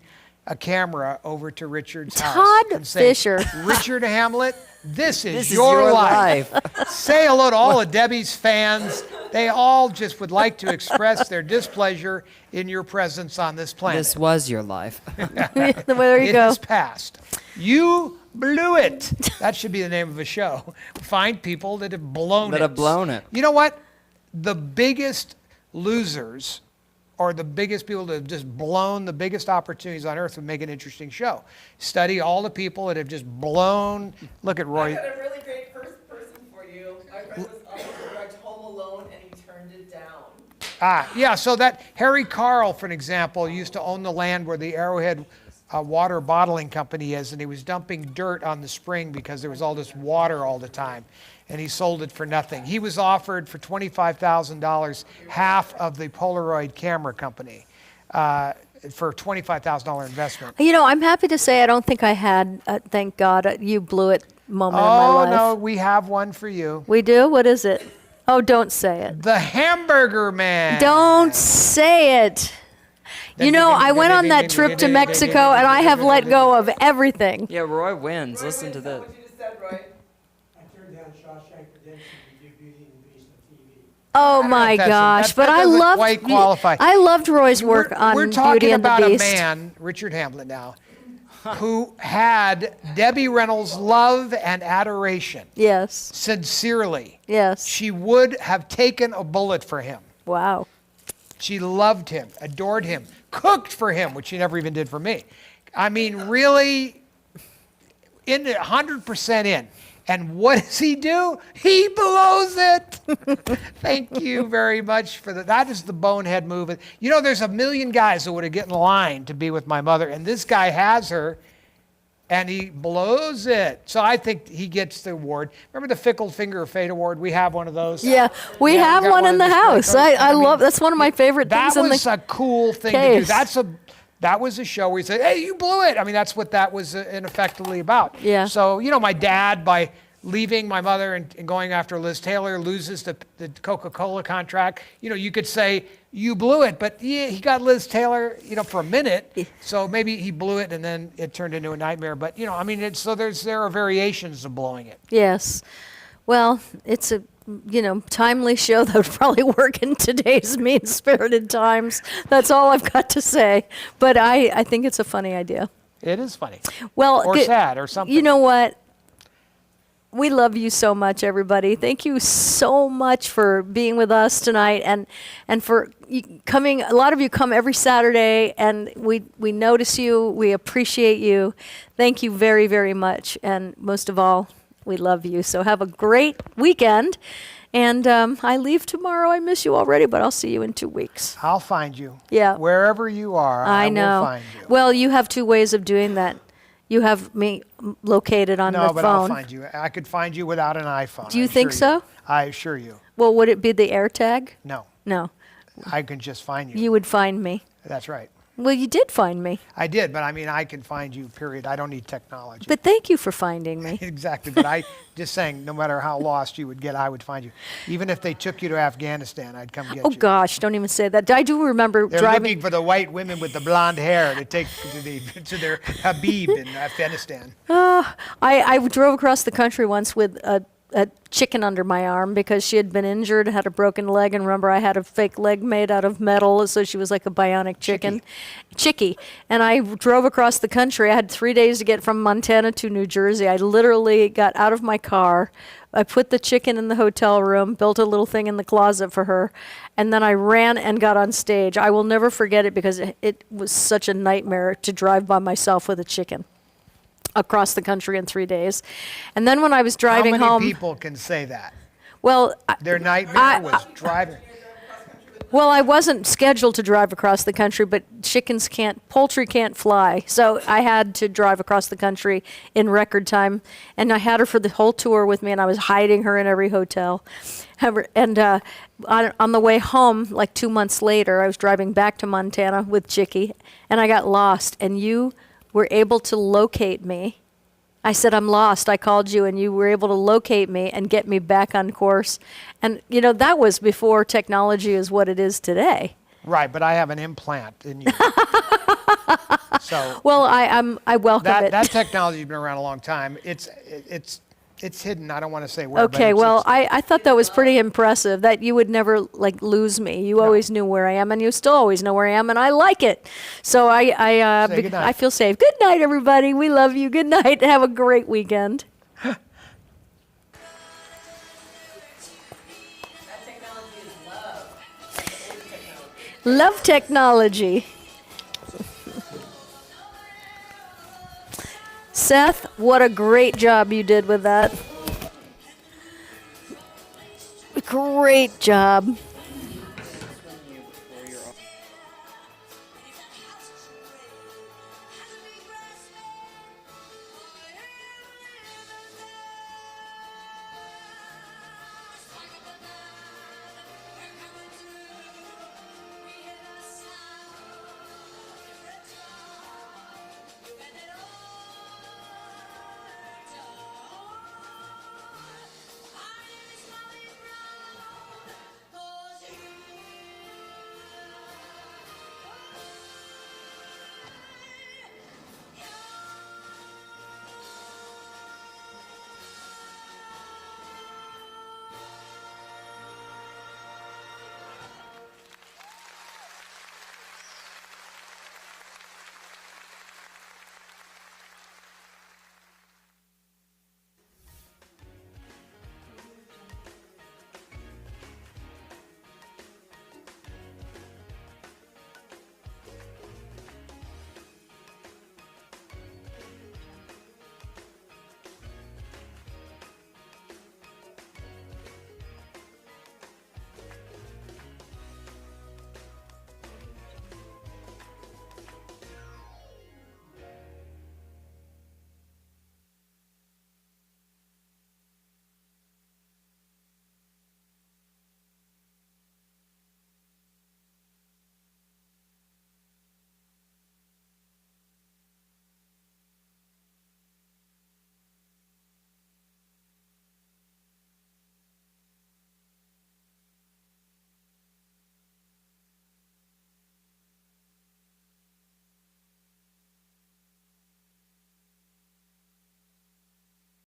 a camera over to Richard's house Todd and say, Fisher. Richard Hamlet, this is This is your your life. Say hello to all of Debbie's fans. They all just would like to express their displeasure in your presence on this planet. This was your life. There you It go. is past. You blew it. That should be the name of a show. Find people that have blown it. That have blown it. You know what? The biggest losers or the biggest people that have just blown the biggest opportunities on earth would make an interesting show. Study all the people that have just blown. Look at I Roy. got a really great first person for you. My friend was on Home Alone and he turned it down. Yeah, so that Harry Carl, for an example, used to own the land where the Arrowhead water bottling company is, and he was dumping dirt on the spring because there was all this water all the time, and he sold it for nothing. He was offered for $25,000 half of the Polaroid camera company for a $25,000 investment. You know, I'm happy to say I don't think I had, thank God, you blew it moment in my Oh, life. no, we have one for you. We do? What is it? Oh, don't say it. The Hamburger Man. Don't say it. You know, I went on that trip to Mexico and I have let go of everything. Yeah, Roy wins. Listen to this. What you just said, Roy? I turned down Shawshank Redemption to do Beauty and the Beast on TV. Oh my gosh! But I loved. Quite qualify. I loved Roy's work on We're talking Beauty and the about Beast. a man, Richard Hamlet now, who had Debbie Reynolds' love and adoration. Yes. Sincerely. Yes. She would have taken a bullet for him. Wow. She loved him, adored him, cooked for him, which she never even did for me. I mean, really, 100% in. And what does he do? He blows it. Thank you very much for that. That is the bonehead move. You know, there's a million guys that would have get in line to be with my mother, and this guy has her, and he blows it. So I think he gets the award. Remember the Fickle Finger of Fate award? We have one of those. Yeah, we have got one in of the these house. great- I mean, love. That's one of my favorite that things in was the a cool thing to do. case. That was a show where he said, "Hey, you blew it." I mean, that's what that was effectively about. Yeah. So you know, my dad, by leaving my mother and going after Liz Taylor, loses the Coca-Cola contract. You know, you could say you blew it, but yeah, he got Liz Taylor, you know, for a minute. So maybe he blew it and then it turned into a nightmare. But you know, I mean, there are variations of blowing it. Yes. Well, it's a timely show that would probably work in today's mean-spirited times. That's all I've got to say. But I think it's a funny idea. It is funny. Well, or sad or something. You know what? We love you so much, everybody. Thank you so much for being with us tonight and for coming. A lot of you come every Saturday, and we notice you. We appreciate you. Thank you very, very much. And most of all, we love you. So have a great weekend. And I leave tomorrow. I miss you already, but I'll see you in 2 weeks. I'll find you. Yeah. Wherever you are, I know. will find you. Well, you have 2 ways of doing that. You have me located on the phone. No, but I'll find you. I could find you without an iPhone. Do you I think assure so? I assure you. Well, would it be the AirTag? No. No. I can just find you. You would find me. That's right. Well, you did find me. I did, but I mean, I can find you, period. I don't need technology. But thank you for finding me. Exactly. But I just saying, no matter how lost you would get, I would find you. Even if they took you to Afghanistan, I'd come get Oh, you. gosh, don't even say that. I do remember They're driving. looking for the white women with the blonde hair to take to their Habib in Afghanistan. I drove across the country once with a chicken under my arm because she had been injured, had a broken leg, and remember I had a fake leg made out of metal, so she was like a bionic chicken. Chickie. And I drove across the country. I had 3 days to get from Montana to New Jersey. I literally got out of my car. I put the chicken in the hotel room, built a little thing in the closet for her, and then I ran and got on stage. I will never forget it because it was such a nightmare to drive by myself with a chicken across the country in 3 days. And then when I was driving How home... many people can say that? Well... Their nightmare was driving... Well, I wasn't scheduled to drive across the country, but poultry can't fly. So I had to drive across the country in record time. And I had her for the whole tour with me, and I was hiding her in every hotel. And on the way home, like 2 months later, I was driving back to Montana with Chickie, and I got lost. And you were able to locate me. I said, I'm lost. I called you, and you were able to locate me and get me back on course. And, that was before technology is what it is today. Right, but I have an implant in you. So Well, I welcome that it. that technology's been around a long time. It's hidden. I don't want to say where. Okay, but well, I thought that was pretty impressive that you would never like lose me. You always knew where I am, and you still always know where I am, and I like it. So Say good night. I feel safe. Good night, everybody. We love you. Good night. Have a great weekend. Love technology. Seth, what a great job you did with that. Great job.